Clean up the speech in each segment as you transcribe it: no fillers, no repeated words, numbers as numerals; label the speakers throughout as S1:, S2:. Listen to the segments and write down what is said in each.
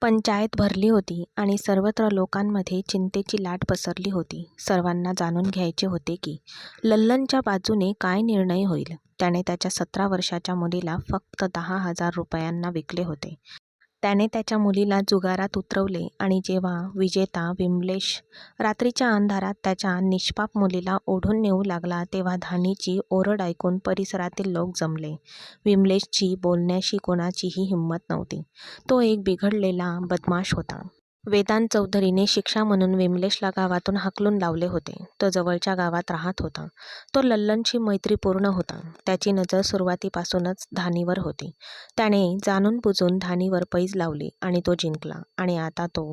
S1: पंचायत भरली होती आणि सर्वत्र लोकांमध्ये चिंतेची लाट पसरली होती. सर्वांना जाणून घ्यायचे होते की लल्लनच्या बाजूने काय निर्णय होईल. त्याने त्याच्या 17 वर्षाच्या मुलीला फक्त 10,000 रुपयांना विकले होते. त्याने त्याच्या मुलीला जुगारात उतरवले आणि जेव्हा विजेता विमलेश रात्रीच्या अंधारात त्याच्या निष्पाप मुलीला ओढून नेऊ लागला तेव्हा धानीची ओरड ऐकून परिसरातील लोक जमले. विमलेशची बोलण्याशी कोणाचीही हिंमत नव्हती. तो एक बिघडलेला बदमाश होता. वेदांत चौधरीने शिक्षा म्हणून विमलेशला गावातून हाकलून लावले होते. तो जवळच्या गावात राहत होता. तो लल्लनशी मैत्रीपूर्ण होता. त्याची नजर सुरुवातीपासूनच धानीवर होती. त्याने जाणून बुजून धानीवर पैज लावली आणि तो जिंकला आणि आता तो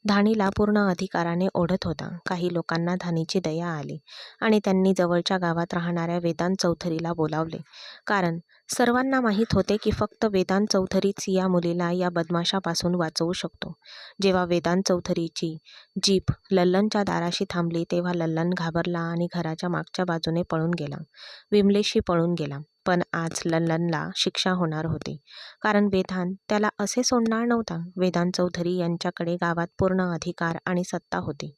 S1: धानीला पूर्ण अधिकाराने ओढत होता. काही लोकांना धानीची दया आली आणि त्यांनी जवळच्या गावात राहणाऱ्या वेदांत चौधरीला बोलावले. कारण सर्वांना माहीत होते की फक्त वेदांत चौधरीच या मुलीला या बदमाशापासून वाचवू शकतो. जेव्हा वेदांत चौधरीची जीप लल्लनच्या दाराशी थांबली तेव्हा लल्लन घाबरला आणि घराच्या मागच्या बाजूने पळून गेला. विमलेशही पळून गेला. पण आज लल्लनला शिक्षा होणार होती. कारण वेदांत त्याला असे सोडणार नव्हता. वेदांत चौधरी यांच्याकडे गावात पूर्ण अधिकार आणि सत्ता होती.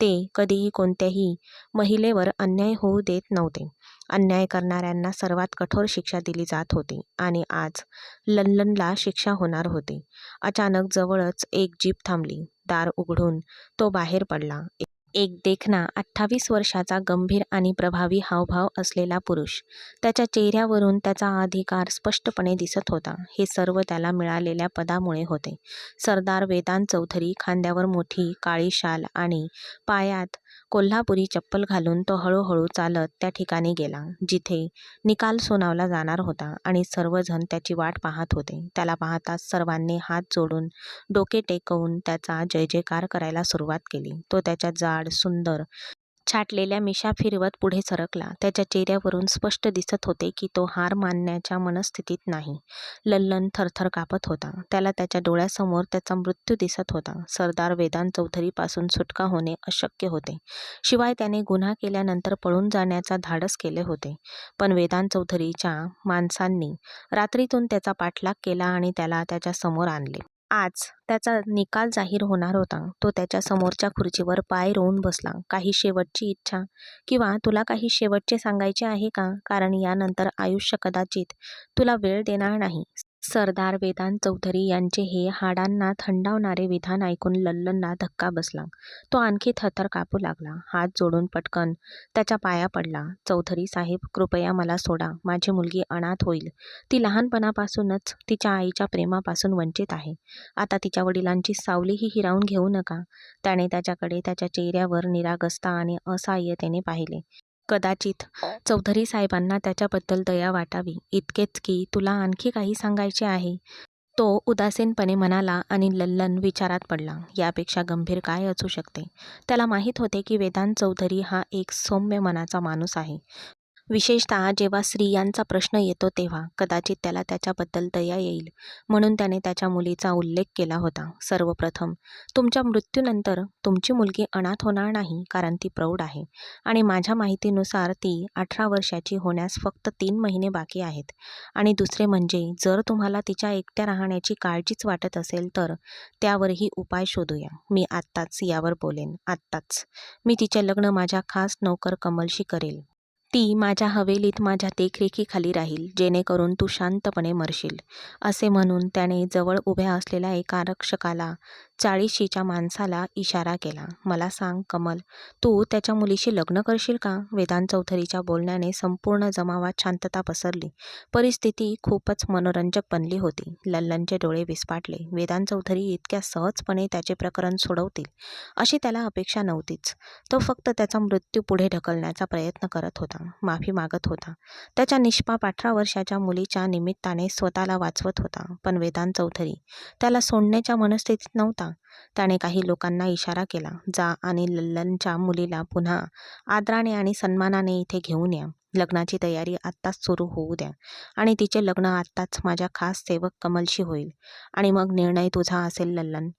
S1: ते कधीही कोणत्याही महिलेवर अन्याय होऊ देत नव्हते. अन्याय करणाऱ्यांना सर्वात कठोर शिक्षा दिली जात होती आणि आज लल्लनला शिक्षा होणार होती. अचानक जवळच एक जीप थांबली. दार उघडून तो बाहेर पडला. एक देखणा 28 वर्षाचा गंभीर आणि प्रभावी हावभाव असलेला पुरुष. त्याच्या चेहऱ्यावरून त्याचा अधिकार स्पष्टपणे दिसत होता. हे सर्व त्याला मिळालेल्या पदामुळे होते. सरदार वेदांत चौधरी खांद्यावर मोठी काळी शाल आणि पायात कोल्हापुरी चप्पल घालून तो हळूहळू चालत त्या ठिकाणी गेला जिथे निकाल सुनावला जाणार होता आणि सर्वजण त्याची वाट पाहत होते. त्याला पाहताच सर्वांनी हात जोडून डोके टेकवून त्याचा जय जयकार करायला सुरुवात केली. तो त्याच्या जाड सुंदर छाटलेल्या मिशा फिरवत पुढे सरकला. त्याच्या चेहऱ्यावरून स्पष्ट दिसत होते की तो हार मानण्याच्या मनस्थितीत नाही. लल्लन थरथर कापत होता. त्याला त्याच्या डोळ्यासमोर त्याचा मृत्यू दिसत होता. सरदार वेदांत चौधरीपासून सुटका होणे अशक्य होते. शिवाय त्याने गुन्हा केल्यानंतर पळून जाण्याचा धाडस केले होते. पण वेदांत चौधरीच्या माणसांनी रात्रीतून त्याचा पाठलाग केला आणि त्याला त्याच्या समोर आणले. आज त्याचा निकाल जाहीर होणार होता. तो त्याच्या समोरच्या खुर्चीवर पाय रोवून बसला. काही शेवटची इच्छा किंवा तुला काही शेवटचे सांगायचे आहे का? कारण यानंतर आयुष्य कदाचित तुला वेळ देणार नाही. सरदार वेदांत चौधरी यांचे हे हाडांना थंडावणारे विधान ऐकून लल्लनला धक्का बसला. तो आणखी थरथर कापू लागला. हात जोडून पटकन त्याच्या पाया पडला. चौधरी साहेब, कृपया मला सोडा. माझी मुलगी अनाथ होईल. ती लहानपणापासूनच तिच्या आईच्या प्रेमापासून वंचित आहे. आता तिच्या वडिलांची सावलीही हिरावून घेऊ नका. त्याने त्याच्याकडे त्याच्या चेहऱ्यावर निरागसता आणि असहाय्यतेने पाहिले. कदाचित चौधरी साहेबांना त्याच्याबद्दल दया वाटावी. इतकेच की तुला आणखी काही सांगायचे आहे? तो उदासीनपणे म्हणाला आणि लल्लन विचारात पडला. यापेक्षा गंभीर काय असू शकते? त्याला माहीत होते की वेदांत चौधरी हा एक सौम्य मनाचा माणूस आहे. विशेषतः जेव्हा स्त्रियांचा प्रश्न येतो तेव्हा कदाचित त्याला त्याच्याबद्दल दया येईल म्हणून त्याने त्याच्या मुलीचा उल्लेख केला होता. सर्वप्रथम, तुमच्या मृत्यूनंतर तुमची मुलगी अनाथ होणार नाही कारण ती प्रौढ आहे आणि माझ्या माहितीनुसार ती 18 वर्षाची होण्यास फक्त 3 महिने बाकी आहेत. आणि दुसरे म्हणजे जर तुम्हाला तिच्या एकट्या राहण्याची काळजीच वाटत असेल तर त्यावरही उपाय शोधूया. मी आत्ताच यावर बोलेन. आत्ताच. मी तिचे लग्न माझ्या खास नोकर कमलशी करेल. ती माझ्या हवेलीत माझ्या देखरेखीखाली राहील जेणेकरून तू शांतपणे मरशील. असे म्हणून त्याने जवळ उभ्या असलेल्या एका रक्षकाला 40शीच्या माणसाला इशारा केला. मला सांग कमल, तू त्याच्या मुलीशी लग्न करशील का? वेदांत चौधरीच्या बोलण्याने संपूर्ण जमावात शांतता पसरली. परिस्थिती खूपच मनोरंजक बनली होती. लल्लनचे डोळे विस्फारले. वेदांत चौधरी इतक्या सहजपणे त्याचे प्रकरण सोडवतील अशी त्याला अपेक्षा नव्हतीच. तो फक्त त्याचा मृत्यू पुढे ढकलण्याचा प्रयत्न करत होता. माफी मागत होता. त्याच्या निष्पाप 18 वर्षाच्या मुलीच्या निमित्ताने स्वतःला वाचवत होता. पण वेदांत चौधरी त्याला सोडण्याच्या मनस्थितीत नव्हता. त्याने काही लोकांना इशारा केला. जा आणि लल्लनच्या मुलीला पुन्हा आदराने आणि सन्मानाने इथे घेऊन या. लग्नाची तयारी आत्ताच सुरू होऊ द्या आणि तिचे लग्न आत्ताच माझ्या खास सेवक कमलशी होईल आणि मग निर्णय तुझा असेल. लल्लन,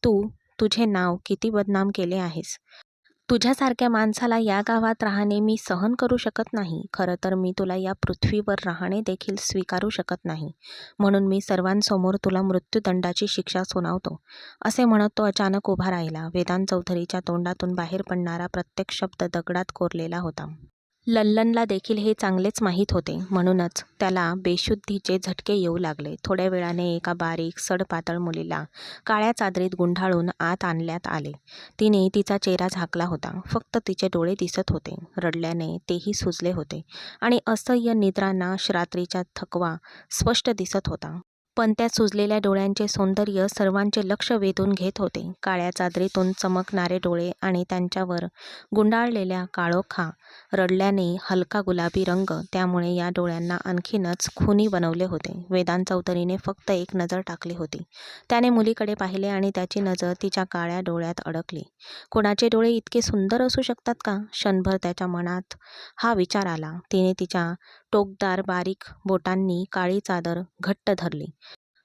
S1: तू तुझे नाव किती बदनाम केले आहेस. तुझ्यासारख्या माणसाला या गावात राहणे मी सहन करू शकत नाही. खरं तर मी तुला या पृथ्वीवर राहणे देखील स्वीकारू शकत नाही. म्हणून मी सर्वांसमोर तुला मृत्यूदंडाची शिक्षा सुनावतो." असे म्हणत तो अचानक उभा राहिला. वेदांत चौधरीच्या तोंडातून बाहेर पडणारा प्रत्येक शब्द दगडात कोरलेला होता. लल्लनला देखील हे चांगलेच माहीत होते. म्हणूनच त्याला बेशुद्धीचे झटके येऊ लागले. थोड्या वेळाने एका बारीक सडपातळ मुलीला काळ्या चादरीत गुंडाळून आत आणण्यात आले. तिने तिचा चेहरा झाकला होता. फक्त तिचे डोळे दिसत होते. रडल्याने तेही सुजले होते आणि असह्य निद्रांना रात्रीचा थकवा स्पष्ट दिसत होता. पण त्या सुजलेल्या डोळ्यांचे सौंदर्य सर्वांचे लक्ष वेधून घेत होते. काळ्या चादरीतून चमकणारे डोळे आणि त्यांच्यावर गुंडाळलेल्या काळोखा रडल्याने हलका गुलाबी रंग, त्यामुळे या डोळ्यांना आणखीनच खुनी बनवले होते. वेदांत चौधरीने फक्त एक नजर टाकली होती. त्याने मुलीकडे पाहिले आणि त्याची नजर तिच्या काळ्या डोळ्यात अडकली. कोणाचे डोळे इतके सुंदर असू शकतात का? क्षणभर त्याच्या मनात हा विचार आला. तिने तिच्या टोकदार बारीक बोटांनी काळी चादर घट्ट धरली.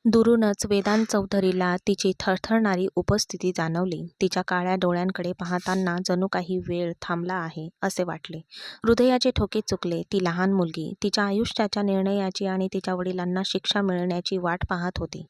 S1: दुरूनच वेदांत चौधरीला तिची थरथरणारी उपस्थिती जाणवली. तिच्या काळ्या डोळ्यांकडे पाहताना जणू काही वेळ थांबला आहे असे वाटले. हृदयाचे ठोके चुकले. ती लहान मुलगी तिच्या आयुष्याच्या निर्णयाची आणि तिच्या वडिलांना शिक्षा मिळण्याची वाट पाहत होती.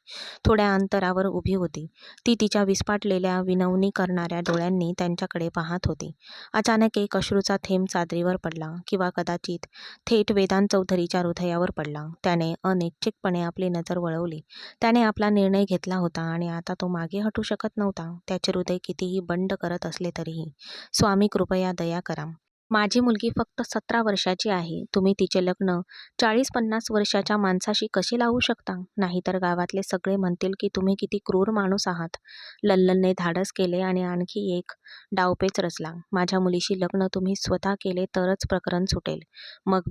S1: थोड्या अंतरावर उभी होती. ती तिच्या विस्फाटलेल्या विनवणी करणाऱ्या डोळ्यांनी त्यांच्याकडे पाहत होती. अचानक एक अश्रूचा थेंब चादरीवर पडला, किंवा कदाचित थेट वेदांत चौधरीच्या हृदयावर पडला. त्याने अनैच्छिकपणे आपली नजर वळवली. त्याने आपला निर्णय घेतला होता आणि आता तो मागे हटू शकत नव्हता. त्याचे हृदय कितीही बंड करत असले तरीही. "स्वामी, कृपया दया करा. माझी मुलगी फक्त 17 वर्षाची आहे. तुम्ही तिचे लग्न 40-50 वर्षाच्या माणसाशी कसे लावू शकता? नाहीतर गावातले सगळे म्हणतील की तुम्ही किती क्रूर माणूस आहात." लल्लनने धाडस केले आणि आणखी एक डावपेच रचला. "माझ्या मुलीशी लग्न तुम्ही स्वतः केले तरच प्रकरण सुटेल. मग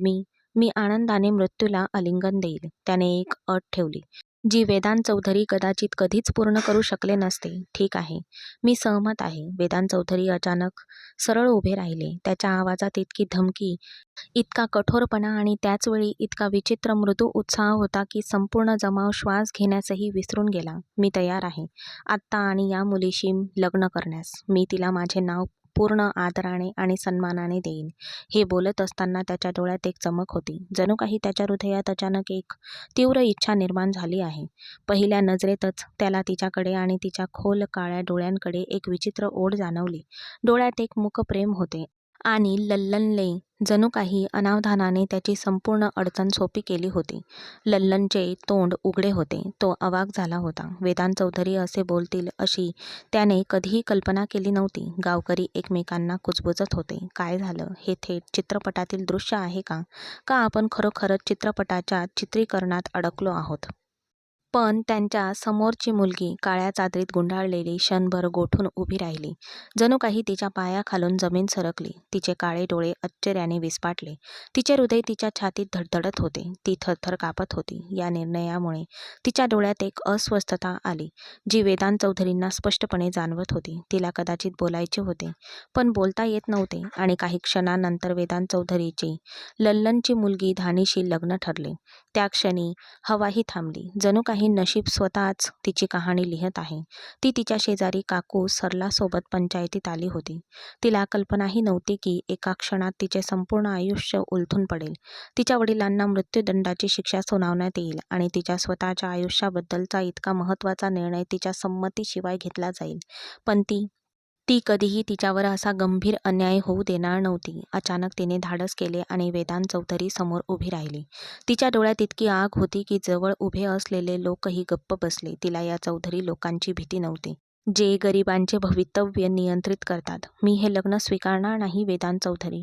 S1: मी आनंदाने मृत्यूला आलिंगन देईल." त्याने एक अट ठेवली, जी वेदांत चौधरी कदाचित कधीच पूर्ण करू शकले नसते. "ठीक आहे, मी सहमत आहे." वेदांत चौधरी अचानक सरळ उभे राहिले. त्याच्या आवाजात इतकी धमकी, इतका कठोरपणा आणि त्याचवेळी इतका विचित्र मृदू उत्साह होता की संपूर्ण जमाव श्वास घेण्यासही विसरून गेला. "मी तयार आहे आत्ता आणि या मुलीशी लग्न करण्यास. मी तिला माझे नाव पूर्ण आदराने आणि सन्मानाने देईन." हे बोलत असताना त्याच्या डोळ्यात एक चमक होती. जणू काही त्याच्या हृदयात अचानक एक तीव्र इच्छा निर्माण झाली आहे. पहिल्या नजरेतच त्याला तिच्याकडे आणि तिच्या खोल काळ्या डोळ्यांकडे एक विचित्र ओढ जाणवली. डोळ्यात एक मूक प्रेम होते आणि लल्लनने जणू काही अनावधानाने त्याची संपूर्ण अडचण सोपी केली होती. लल्लनचे तोंड उघडे होते. तो अवाक झाला होता. वेदांत चौधरी असे बोलतील अशी त्याने कधीही कल्पना केली नव्हती. गावकरी एकमेकांना कुजबुजत होते. काय झालं? हे थेट चित्रपटातील दृश्य आहे का? का आपण खरोखरच चित्रपटाच्या चित्रीकरणात अडकलो आहोत? पण त्यांच्या समोरची मुलगी काळ्या चादरीत गुंडाळलेली क्षणभर गोठून उभी राहिली. जणू काही तिच्या पायाखालून जमीन सरकली. तिचे काळे डोळे आश्चर्याने विस्फारले. तिचे हृदय तिच्या छातीत धडधडत होते. ती थरथर कापत होती. या निर्णयामुळे तिच्या डोळ्यात एक अस्वस्थता आली, जी वेदांत चौधरींना स्पष्टपणे जाणवत होती. तिला कदाचित बोलायचे होते, पण बोलता येत नव्हते. आणि काही क्षणांनंतर वेदांत चौधरीची लल्लनची मुलगी धानीशी लग्न ठरले. त्या क्षणी हवाही थांबली. जणू काही नशीब स्वतःच तिची कहाणी लिहित आहे. ती तिच्या शेजारी काकू सरलासोबत पंचायतीत आली होती. तिला कल्पनाही नव्हती की एका क्षणात तिचे संपूर्ण आयुष्य उलथून पडेल. तिच्या वडिलांना मृत्यूदंडाची शिक्षा सुनावण्यात येईल आणि तिच्या स्वतःच्या आयुष्याबद्दलचा इतका महत्त्वाचा निर्णय तिच्या संमतीशिवाय घेतला जाईल. पण ती कधीही तिच्यावर असा गंभीर अन्याय होऊ देणार नव्हती. अचानक तिने धाडस केले आणि वेदांत चौधरी समोर उभी राहिली. तिच्या डोळ्यात इतकी आग होती की जवळ उभे असलेले लोकही गप्प बसले. तिला या चौधरी लोकांची भीती नव्हती, जे गरिबांचे भवितव्य नियंत्रित करतात. "मी हे लग्न स्वीकारणार नाही वेदांत चौधरी."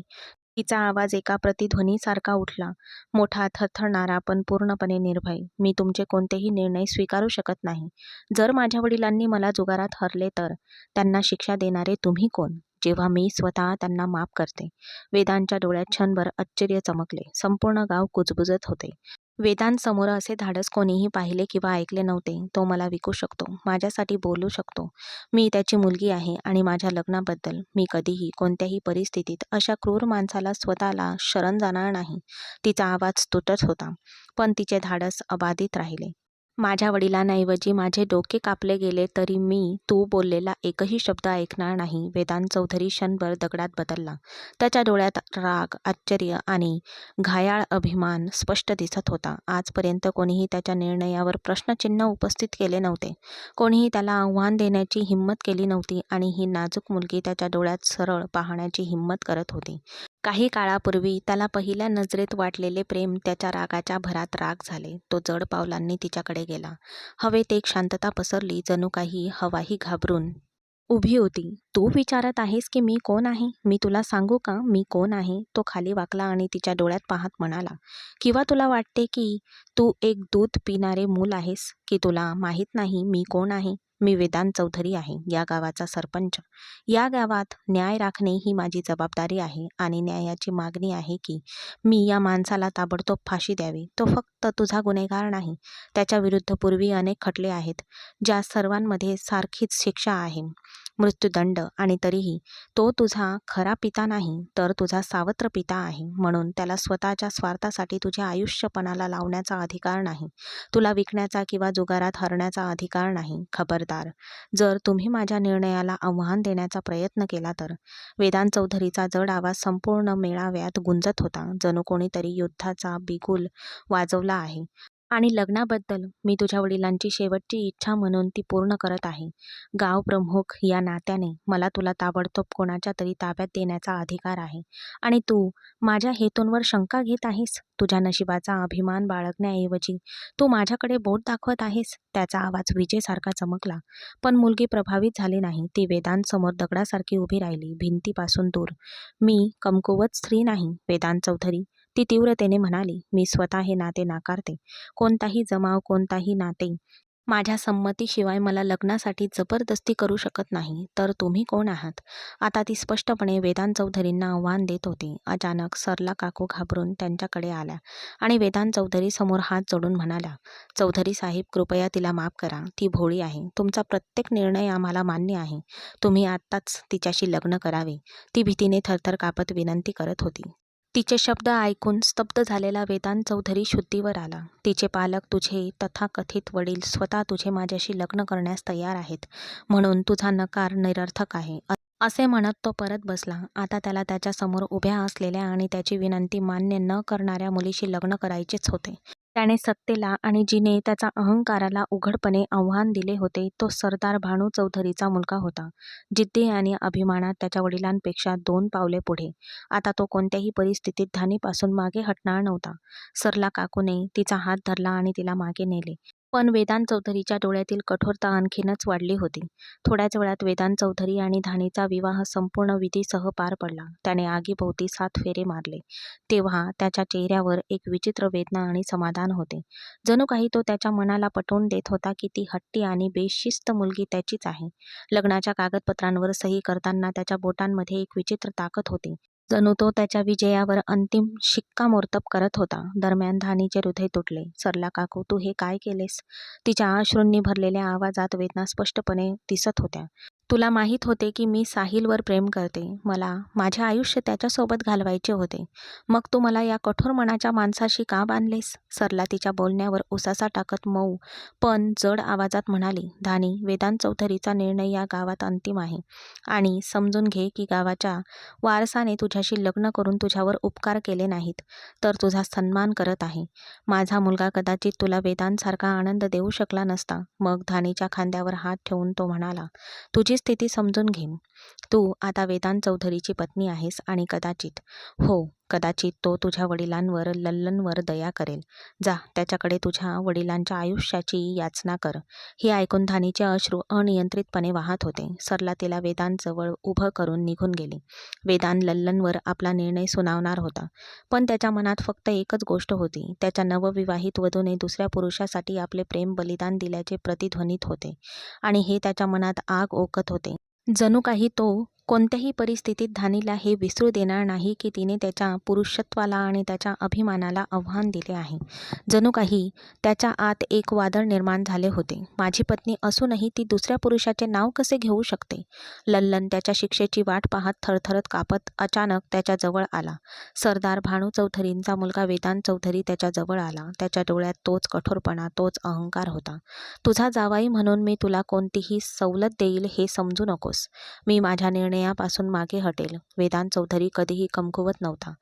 S1: तिचा आवाज एका प्रतिध्वनीसारखा उठला, मोठा, थरथरणारा, पण पूर्णपणे निर्भय. "मी तुमचे कोणतेही निर्णय स्वीकारू शकत नाही. जर माझ्या वडिलांनी मला जुगारात हरले तर त्यांना शिक्षा देणारे तुम्ही कोण, जेव्हा मी स्वतः त्यांना माफ करते?" वेदांतच्या डोळ्यात क्षणभर आश्चर्य चमकले. संपूर्ण गाव कुजबुजत होते. वेदांत समोर असे धाडस कोणीही पाहिले किंवा ऐकले नव्हते. तो मला विकू शकतो, माझ्यासाठी बोलू शकतो. मी त्याची मुलगी आहे आणि माझ्या लग्नाबद्दल मी कधीही कोणत्याही परिस्थितीत अशा क्रूर माणसाला स्वतःला शरण जाणार नाही. तिचा आवाज तुटत होता, पण तिचे धाडस अबाधित राहिले. माझ्या वडिलांऐवजी माझे डोके कापले गेले तरी मी तू बोललेला एकही शब्द ऐकणार नाही. वेदांत चौधरी क्षणभर दगडात बदलला. त्याच्या डोळ्यात राग, आश्चर्य आणि घायाळ अभिमान स्पष्ट दिसत होता. आजपर्यंत कोणीही त्याच्या निर्णयावर प्रश्नचिन्ह उपस्थित केले नव्हते. कोणीही त्याला आव्हान देण्याची हिंमत केली नव्हती आणि ही नाजूक मुलगी त्याच्या डोळ्यात सरळ पाहण्याची हिंमत करत होती. काही काळापूर्वी त्याला पहिल्या नजरेत वाटलेले प्रेम त्याच्या रागाच्या भरात राग झाले. तो जड पावलांनी तिच्याकडे गेला. हवेत एक शांतता पसरली, जणू काही हवाही घाबरून उभी होती. "तू विचारत आहेस की मी कोण आहे? मी तुला सांगू का मी कोण आहे?" तो खाली वाकला आणि तिच्या डोळ्यात पाहत म्हणाला, "किंवा तुला वाटते की तू एक दूध पिणारे मूल आहेस? की तुला माहीत नाही मी कोण आहे? मी वेदांत चौधरी आहे, या गावाचा सरपंच. या गावात न्याय राखणे ही माझी जबाबदारी आहे आणि न्यायाची मागणी आहे की मी या माणसाला ताबडतोब फाशी द्यावी. तो फक्त तुझा गुन्हेगार नाही. त्याच्याविरुद्ध पूर्वी अनेक खटले आहेत, ज्या सर्वांमध्ये सारखीच शिक्षा आहे, मृत्यूदंड. आणि तरीही तो तुझा खरा पिता नाही, तर तुझा सावत्र पिता आहे. म्हणून त्याला स्वतःच्या स्वार्थासाठी तुझ्या आयुष्य पणाला लावण्याचा अधिकार नाही. तुला विकण्याचा किंवा जुगारात हरण्याचा अधिकार नाही. खबरदार, जर तुम्ही माझ्या निर्णयाला आव्हान देण्याचा प्रयत्न केला तर." वेदांत चौधरीचा जड आवाज संपूर्ण मेळाव्यात गुंजत होता, जणू कोणीतरी युद्धाचा बिगुल वाजवला आहे. "आणि लग्नाबद्दल मी तुझ्या वडिलांची शेवटची इच्छा म्हणून ती पूर्ण करत आहे. गाव प्रमुख या नात्याने मला तुला ताबडतोब कोणाच्या तरी ताब्यात देण्याचा अधिकार आहे. आणि तू माझ्या हेतूंवर शंका घेत आहेस? तुझ्या नशिबाचा अभिमान बाळगण्याऐवजी तू माझ्याकडे बोट दाखवत आहेस." त्याचा आवाज विजेसारखा चमकला. पण मुलगी प्रभावित झाली नाही. ती वेदांत समोर दगडासारखी उभी राहिली, भिंतीपासून दूर. "मी कमकुवत स्त्री नाही, वेदांत चौधरी," ती तीव्रतेने म्हणाली. "मी स्वतः हे नाते नाकारते. कोणताही जमाव, कोणताही नाते माझ्या संमतीशिवाय मला लग्नासाठी जबरदस्ती करू शकत नाही. तर तुम्ही कोण आहात?" आता ती स्पष्टपणे वेदांत चौधरींना आव्हान देत होती. अचानक सरला काकू घाबरून त्यांच्याकडे आल्या आणि वेदांत चौधरी समोर हात जोडून म्हणाल्या, "चौधरी साहेब, कृपया तिला माफ करा. ती भोळी आहे. तुमचा प्रत्येक निर्णय आम्हाला मान्य आहे. तुम्ही आत्ताच तिच्याशी लग्न करावे." ती भीतीने थरथर कापत विनंती करत होती. तिचे शब्द ऐकून स्तब्ध झालेला वेदांत चौधरी शुद्धीवर आला. "तिचे पालक, तुझे तथाकथित वडील स्वतः तुझे माझ्याशी लग्न करण्यास तयार आहेत. म्हणून तुझा नकार निरर्थक आहे," असे म्हणत तो परत बसला. आता त्याला त्याच्यासमोर उभ्या असलेल्या आणि त्याची विनंती मान्य न करणाऱ्या मुलीशी लग्न करायचेच होते. त्याने सत्तेला आणि जिने त्याचा अहंकाराला उघडपणे आव्हान दिले होते, तो सरदार भानू चौधरीचा मुलगा होता. जिद्दी आणि अभिमानात त्याच्या वडिलांपेक्षा 2 पावले पुढे. आता तो कोणत्याही परिस्थितीत धानीपासून मागे हटणार नव्हता. सरला काकूने तिचा हात धरला आणि तिला मागे नेले. पण वेदांत चौधरीच्या डोळ्यातील कठोरता आणखीनच वाढली होती. थोड्याच वेळात वेदांत चौधरी आणि धानीचा विवाह संपूर्ण विधीसह पार पडला. त्याने आगीभोवती 7 फेरे मारले. तेव्हा त्याच्या चेहऱ्यावर एक विचित्र वेदना आणि समाधान होते. जणू काही तो त्याच्या मनाला पटवून देत होता की ती हट्टी आणि बेशिस्त मुलगी त्याचीच आहे. लग्नाच्या कागदपत्रांवर सही करताना त्याच्या बोटांमध्ये एक विचित्र ताकद होती. जणू तो त्याच्या विजयावर अंतिम शिक्कामोर्तब करत होता. दरम्यान धानीचे हृदय तुटले. "सरला काकू, तू हे काय केलेस?" तिच्या अश्रूंनी भरलेल्या आवाजात वेदना स्पष्टपणे दिसत होत्या. "तुला माहीत होते की मी साहिलवर प्रेम करते. मला माझे आयुष्य त्याच्यासोबत घालवायचे होते. मग तू मला या कठोर मनाच्या माणसाशी का बांधलेस?" सरला तिच्या बोलण्यावर उसासा टाकत मऊ पण जड आवाजात म्हणाली, "धानी, वेदांत चौधरीचा निर्णय या गावात अंतिम आहे. आणि समजून घे की गावाच्या वारसाने तुझ्याशी लग्न करून तुझ्यावर उपकार केले नाहीत, तर तुझा सन्मान करत आहे. माझा मुलगा कदाचित तुला वेदांतसारखा आनंद देऊ शकला नसता." मग धानीच्या खांद्यावर हात ठेवून तो म्हणाला, "तुझी स्थिती समजून घे. तू आता वेदांत चौधरीची पत्नी आहेस आणि कदाचित, हो कदाचित, तो तुझ्या वडिलांवर, लल्लनवर दया करेल. जा, त्याच्याकडे तुझ्या वडिलांच्या आयुष्याची याचना कर." हे ऐकून धानीचे अश्रू अनियंत्रितपणे वाहत होते. सरला तिला वेदांतजवळ उभं करून निघून गेली. वेदांत लल्लनवर आपला निर्णय सुनावणार होता. पण त्याच्या मनात फक्त एकच गोष्ट होती. त्याच्या नवविवाहित वधूने दुसऱ्या पुरुषासाठी आपले प्रेम बलिदान दिल्याचे प्रतिध्वनित होते आणि हे त्याच्या मनात आग ओकत होते. जणू काही तो कोणत्याही परिस्थितीत धानीला हे विसरू देणार नाही की तिने त्याच्या पुरुषत्वाला आणि त्याच्या अभिमानाला आव्हान दिले आहे. जणू काही त्याच्या आत एक वादळ निर्माण झाले होते. माझी पत्नी असूनही ती दुसऱ्या पुरुषाचे नाव कसे घेऊ शकते? लल्लन त्याच्या शिक्षेची वाट पाहत थरथरत कापत अचानक त्याच्या जवळ आला. सरदार भानू चौधरींचा मुलगा वेदांत चौधरी त्याच्या जवळ आला. त्याच्या डोळ्यात तोच कठोरपणा, तोच अहंकार होता. तुझा जावाई म्हणून मी तुला कोणतीही सवलत देईल हे समजू नकोस. मी माझ्या निर्णयापासून मागे हटेल. वेदांत चौधरी कधीही कमकुवत नव्हता.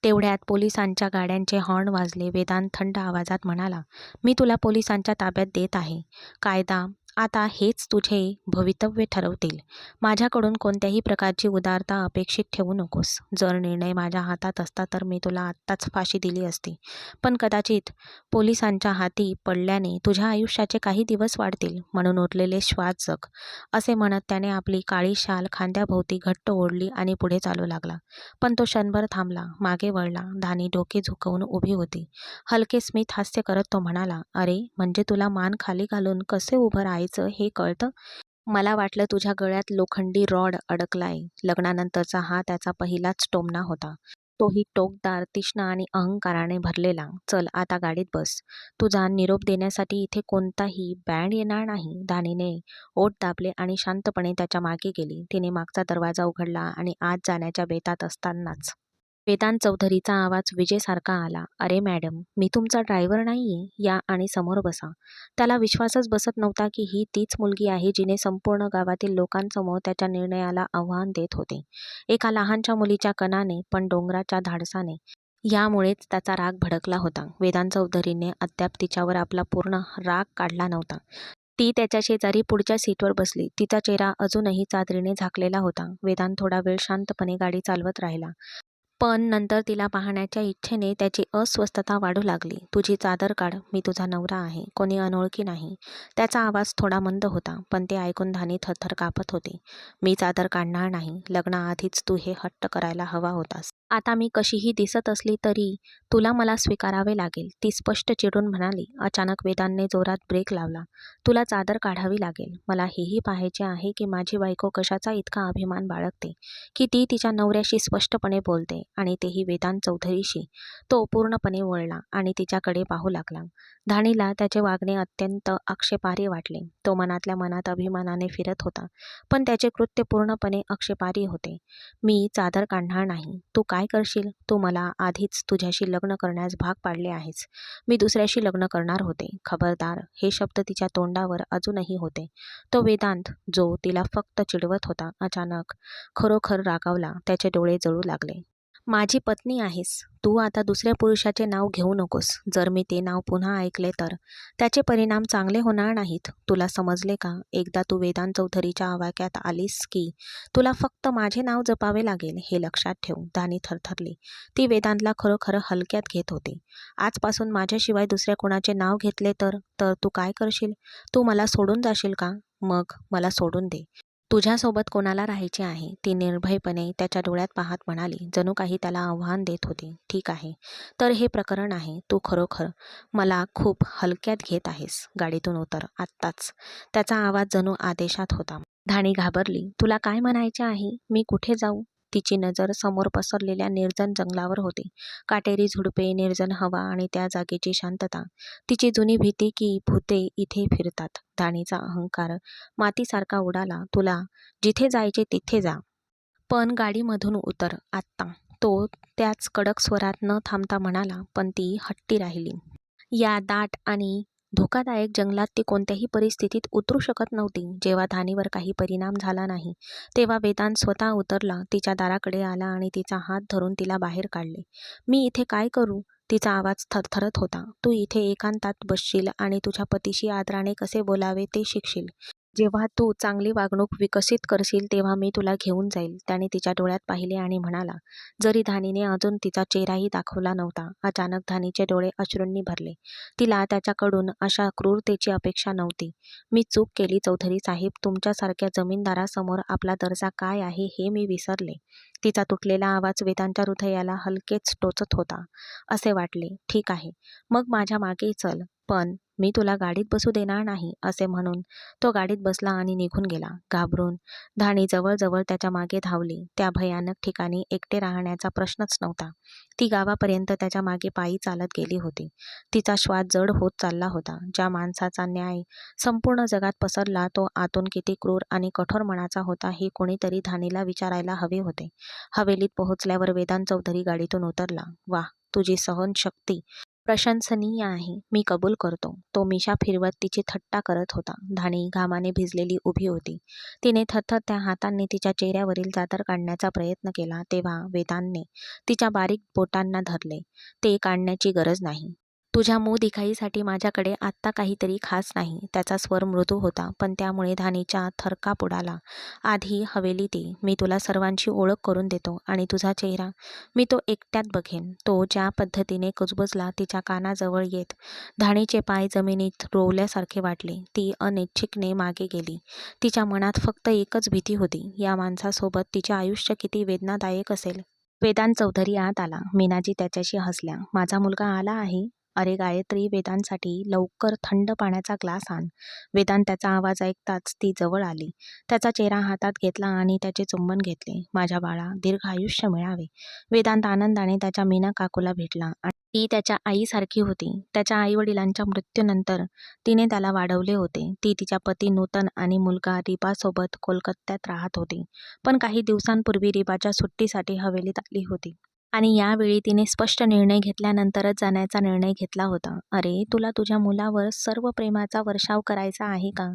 S1: तेवढ्यात पोलिसांच्या गाड्यांचे हॉर्न वाजले. वेदांत थंड आवाजात म्हणाला, मी तुला पोलिसांच्या ताब्यात देत आहे. कायदा आता हेच तुझे भवितव्य ठरवतील. माझ्याकडून कोणत्याही प्रकारची उदारता अपेक्षित ठेवू नकोस. जर निर्णय माझ्या हातात असता तर मी तुला आत्ताच फाशी दिली असती. पण कदाचित पोलिसांच्या हाती पडल्याने तुझ्या आयुष्याचे काही दिवस वाढतील, म्हणून उरलेले श्वास जग. असे म्हणत त्याने आपली काळी शाल खांद्याभोवती घट्ट ओढली आणि पुढे चालू लागला. पण तो क्षणभर थांबला, मागे वळला. धानी डोके झुकवून उभी होती. हलके स्मित हास्य करत तो म्हणाला, अरे, म्हणजे तुला मान खाली घालून कसे उभं राहायचं हे कळतं? मला वाटलं तुझ्या गळ्यात लोखंडी रॉड अडकलाय. लग्नानंतरचा हा त्याचा पहिलाच टोमणा होता. तोही टोकदार, तीक्ष्ण आणि अहंकाराने भरलेला. चल आता गाडीत बस. तुझा निरोप देण्यासाठी इथे कोणताही बँड येणार नाही. धानीने ओठ दाबले आणि शांतपणे त्याच्या मागे गेली. तिने मागचा दरवाजा उघडला आणि आत जाण्याच्या बेतात असतानाच वेदांत चौधरीचा आवाज विजेसारखा आला, अरे मॅडम, मी तुमचा ड्रायव्हर नाहीये. या आणि समोर बसा. त्याला विश्वासच बसत नव्हता की ही तीच मुलगी आहे जिने संपूर्ण गावातील लोकांसमोर त्याच्या निर्णयाला आव्हान देत होते. एका लहानच्या मुलीच्या कणाने, पण डोंगराच्या धाडसाने. यामुळेच त्याचा राग भडकला होता. वेदांत चौधरीने अद्याप तिच्यावर आपला पूर्ण राग काढला नव्हता. ती त्याच्या शेजारी पुढच्या सीटवर बसली. तिचा चेहरा अजूनही चादरीने झाकलेला होता. वेदांत थोडा वेळ शांतपणे गाडी चालवत राहिला. पण नंतर तिला पाहण्याच्या इच्छेने त्याची अस्वस्थता वाढू लागली. तुझी चादर काढ. मी तुझा नवरा आहे, कोणी अनोळखी नाही. त्याचा आवाज थोडा मंद होता, पण ते ऐकून धानी थरथर कापत होती. मी चादर काढणार नाही. लग्नाआधीच तू हे हट्ट करायला हवा होतास. आता मी कशीही दिसत असली तरी तुला मला स्वीकारावे लागेल, ती स्पष्ट चिडून म्हणाली. अचानक वेदांतने जोरात ब्रेक लावला. तुला चादर काढावी लागेल. मला हेही पाहायचे आहे की माझी बायको कशाचा इतका अभिमान बाळगते, की ती तिच्या नवऱ्याशी स्पष्टपणे बोलते, आणि तेही वेदांत चौधरीशी. तो पूर्णपणे वळला आणि तिच्याकडे पाहू लागला. धानीला त्याचे वागणे अत्यंत आक्षेपार्ह वाटले. तो मनातल्या मनात अभिमानाने फिरत होता, पण त्याचे कृत्य पूर्णपणे आक्षेपार्ह होते. मी चादर काढणार नाही. तू काय करशील? तू मला आधीच तुझ्याशी लग्न करण्यास भाग पाडले आहेस. मी दुसऱ्याशी लग्न करणार होते. खबरदार. हे शब्द तिच्या तोंडावर अजूनही होते. तो वेदांत, जो तिला फक्त चिडवत होता, अचानक खरोखर रागावला. त्याचे डोळे जळू लागले. माझी पत्नी आहेस. तू आता दुसऱ्या पुरुषाचे नाव घेऊ नकोस. जर मी ते नाव पुन्हा ऐकले तर त्याचे परिणाम चांगले होणार नाहीत. तुला समजले का? एकदा तू वेदांत चौधरीच्या आवाक्यात आलीस की तुला फक्त माझे नाव जपावे लागेल, हे लक्षात ठेव. धानी थरथरली. ती वेदांतला खरोखर हलक्यात घेत होती. आजपासून माझ्याशिवाय दुसऱ्या कोणाचे नाव घेतले तर तू काय करशील? तू मला सोडून जाशील का? मग मला सोडून दे. तुझ्यासोबत कोणाला राहायचे आहे? ती निर्भयपणे त्याच्या डोळ्यात पाहत म्हणाली, जणू काही त्याला आव्हान देत होती. ठीक आहे, तर हे प्रकरण आहे. तू खरोखर मला खूप हलक्यात घेत आहेस. गाडीतून उतर आत्ताच. त्याचा आवाज जणू आदेशात होता. धानी घाबरली. तुला काय म्हणायचे आहे? मी कुठे जाऊ? तिची नजर समोर पसरलेल्या निर्जन जंगलावर होती. काटेरी झुडपे, निर्जन हवा आणि त्या जागेची शांतता. तिची जुनी भीती की भूते इथे फिरतात. धानीचा अहंकार मातीसारखा उडाला. तुला जिथे जायचे तिथे जा, पण गाडीमधून उतर आत्ता. तो त्याच कडक स्वरात न थांबता म्हणाला, पण ती हट्टी राहिली. या दाट आणि धोकादायक जंगलात ती कोणत्याही परिस्थितीत उतरू शकत नव्हती. जेव्हा धानीवर काही परिणाम झाला नाही, तेव्हा वेदांत स्वतः उतरला, तिच्या दाराकडे आला आणि तिचा हात धरून तिला बाहेर काढले. मी इथे काय करू? तिचा आवाज थरथरत होता. तू इथे एकांतात बसशील आणि तुझ्या पतीशी आदराने कसे बोलावे ते शिकशील. जेव्हा तू चांगली वागणूक विकसित करशील तेव्हा मी तुला घेऊन जाईल. त्याने तिच्या डोळ्यात पाहिले आणि म्हणाला, जरी धानीने अजून तिचा चेहराही दाखवला नव्हता. अचानक धानीचे डोळे अश्रूंनी भरले. तिला त्याच्याकडून अशा क्रूरतेची अपेक्षा नव्हती. मी चूक केली चौधरी साहेब. तुमच्यासारख्या जमीनदारासमोर आपला दर्जा काय आहे हे मी विसरले. तिचा तुटलेला आवाज वेदांच्या हृदयाला हलकेच टोचत होता. असे वाटले, ठीक आहे, मग माझ्या मागे चल. पण मी तुला गाडीत बसू देणार नाही असे म्हणून तो गाडीत बसला आणि निघून गेला. घाबरून धाणी जवळजवळ त्याच्या मागे धावली. त्या भयानक ठिकाणी एकटे राहण्याचा प्रश्नच नव्हता. ती गावापर्यंत त्याच्या मागे पायी चालत गेली होती. तिचा श्वास जड होत चालला होता. ज्या माणसाचा न्याय संपूर्ण जगात पसरला तो आतून किती क्रूर आणि कठोर मनाचा होता हे कोणीतरी धानीला विचारायला हवे होते. हवेलीत पोहोचल्यावर वेदांत चौधरी गाडीतून उतरला. वाह, तुझी सहनशक्ती प्रशंसनीय आहे, मी कबूल करतो. तो मिशा फिरवत तिची थट्टा करत होता. धाणी घामाने भिजलेली उभी होती. तिने थरथरत्या हातांनी तिच्या चेहऱ्यावरील चादर काढण्याचा प्रयत्न केला तेव्हा वेदांतने तिच्या बारीक बोटांना धरले. ते काढण्याची गरज नाही. तुझ्या दिखाईसाठी माझ्याकडे आत्ता काहीतरी खास नाही. त्याचा स्वर मृदू होता पण त्यामुळे धानीच्या थरकाप उडाला. आधी हवेलीत ये, मी तुला सर्वांची ओळख करून देतो आणि तुझा चेहरा मी तो एकट्यात बघेन. तो ज्या पद्धतीने कुजबुजला तिच्या कानाजवळ येत धाणीचे पाय जमिनीत रोवल्यासारखे वाटले. ती अनिच्छिकने मागे गेली. तिच्या मनात फक्त एकच भीती होती, या माणसासोबत तिचे आयुष्य किती वेदनादायक असेल. वेदांत चौधरी आत आला. मीनाजी त्याच्याशी हसल्या. माझा मुलगा आला आहे. अरे गायत्री, वेदांतसाठी लवकर थंड पाण्याचा ग्लास आण. वेदांत त्याचा आवाज ऐकताच ती जवळ आली. त्याचा चेहरा हातात घेतला आणि त्याचे चुंबन घेतले. माझ्या बाळा, दीर्घ आयुष्य मिळावे. वेदांत आनंदाने त्याच्या मीना काकूला भेटला आणि ती त्याच्या आईसारखी होती. त्याच्या आईवडिलांच्या मृत्यूनंतर तिने त्याला वाढवले होते. ती तिच्या पती नूतन आणि मुलगा रिबासोबत कोलकात्यात राहत होती. पण काही दिवसांपूर्वी रिबाच्या सुट्टीसाठी हवेलीत आली होती आणि यावेळी तिने स्पष्ट निर्णय घेतल्यानंतरच जाण्याचा निर्णय घेतला होता. अरे, तुला तुझ्या मुलावर सर्व प्रेमाचा वर्षाव करायचा आहे का?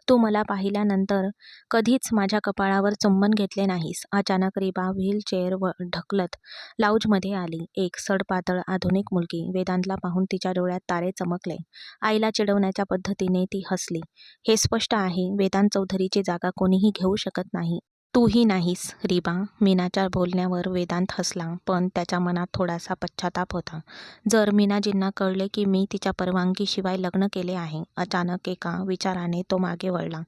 S1: तू मला पाहिल्यानंतर कधीच माझ्या कपाळावर चुंबन घेतले नाहीस. अचानक रिबा व्हीलचेअरवर ढकलत लाऊंजमध्ये आली. एक सडपातळ आधुनिक मुलगी. वेदांतला पाहून तिच्या डोळ्यात तारे चमकले. आईला चिडवण्याच्या पद्धतीने ती हसली. हे स्पष्ट आहे, वेदांत चौधरीची जागा कोणीही घेऊ शकत नाही. तूही नाहीस रिबा. मीनाच्या बोलण्यावर वेदांत हसला पण त्याच्या मनात थोडासा पश्चाताप होता. जर मीनाजींना कळले की मी तिच्या परवानगीशिवाय लग्न केले आहे. अचानक एका विचाराने तो मागे वळला.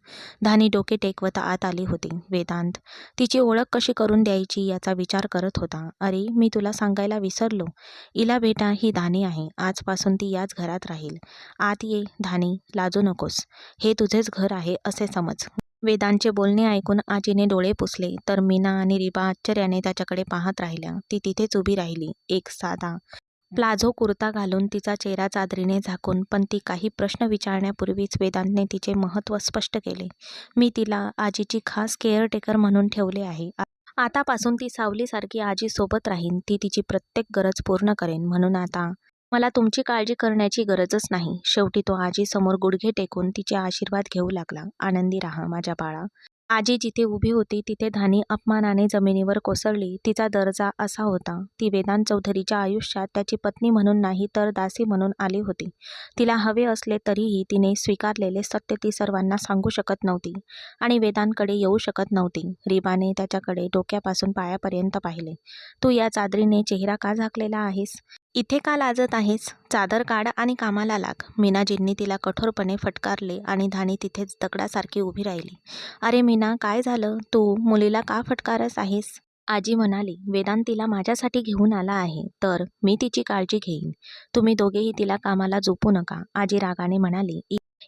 S1: धानी डोके टेकवत आत आली होती. वेदांत तिची ओळख कशी करून द्यायची याचा विचार करत होता. अरे, मी तुला सांगायला विसरलो. इला बेटा, ही धानी आहे. आजपासून ती याच घरात राहील. आत ये धानी, लाजू नकोस. हे तुझेच घर आहे असे समज. वेदांतचे बोलणे ऐकून आजीने डोळे पुसले तर मीना आणि रिबा आश्चर्याने त्याच्याकडे पाहत राहिल्या. ती तिथेच उभी राहिली. एक साधा प्लाझो कुर्ता घालून तिचा चेहरा चादरीने झाकून. पण ती काही प्रश्न विचारण्यापूर्वीच वेदांतने तिचे महत्त्व स्पष्ट केले. मी तिला आजीची खास केअरटेकर म्हणून ठेवले आहे. आतापासून ती सावलीसारखी आजी सोबत राहीन. ती तिची प्रत्येक गरज पूर्ण करेन. म्हणून आता मला तुमची काळजी करण्याची गरजच नाही. शेवटी तो आजीसमोर गुडघे टेकून तिचे आशीर्वाद घेऊ लागला. आनंदी राहा माझ्या बाळा. आजी जिथे उभी होती तिथे धानी अपमानाने जमिनीवर कोसळली. तिचा दर्जा असा होता, ती वेदांत चौधरीच्या आयुष्यात त्याची पत्नी म्हणून नाही तर दासी म्हणून आली होती. तिला हवे असले तरीही तिने स्वीकारलेले सत्य ती सर्वांना सांगू शकत नव्हती आणि वेदांतकडे येऊ शकत नव्हती. रिबाने त्याच्याकडे डोक्यापासून पायापर्यंत पाहिले. तू या चादरीने चेहरा का झाकलेला आहेस? इथे का लाजत आहेस? चादर काढ आणि कामाला लाग. मीनाजींनी तिला कठोरपणे फटकारले आणि धानी तिथेच दगडासारखी उभी राहिली. अरे मीना, काय झालं? तू मुलीला का फटकारत आहेस? आजी म्हणाली. वेदांत तिला माझ्यासाठी घेऊन आला आहे तर मी तिची काळजी घेईन. तुम्ही दोघेही तिला कामाला झोपू नका. आजी रागाने म्हणाली.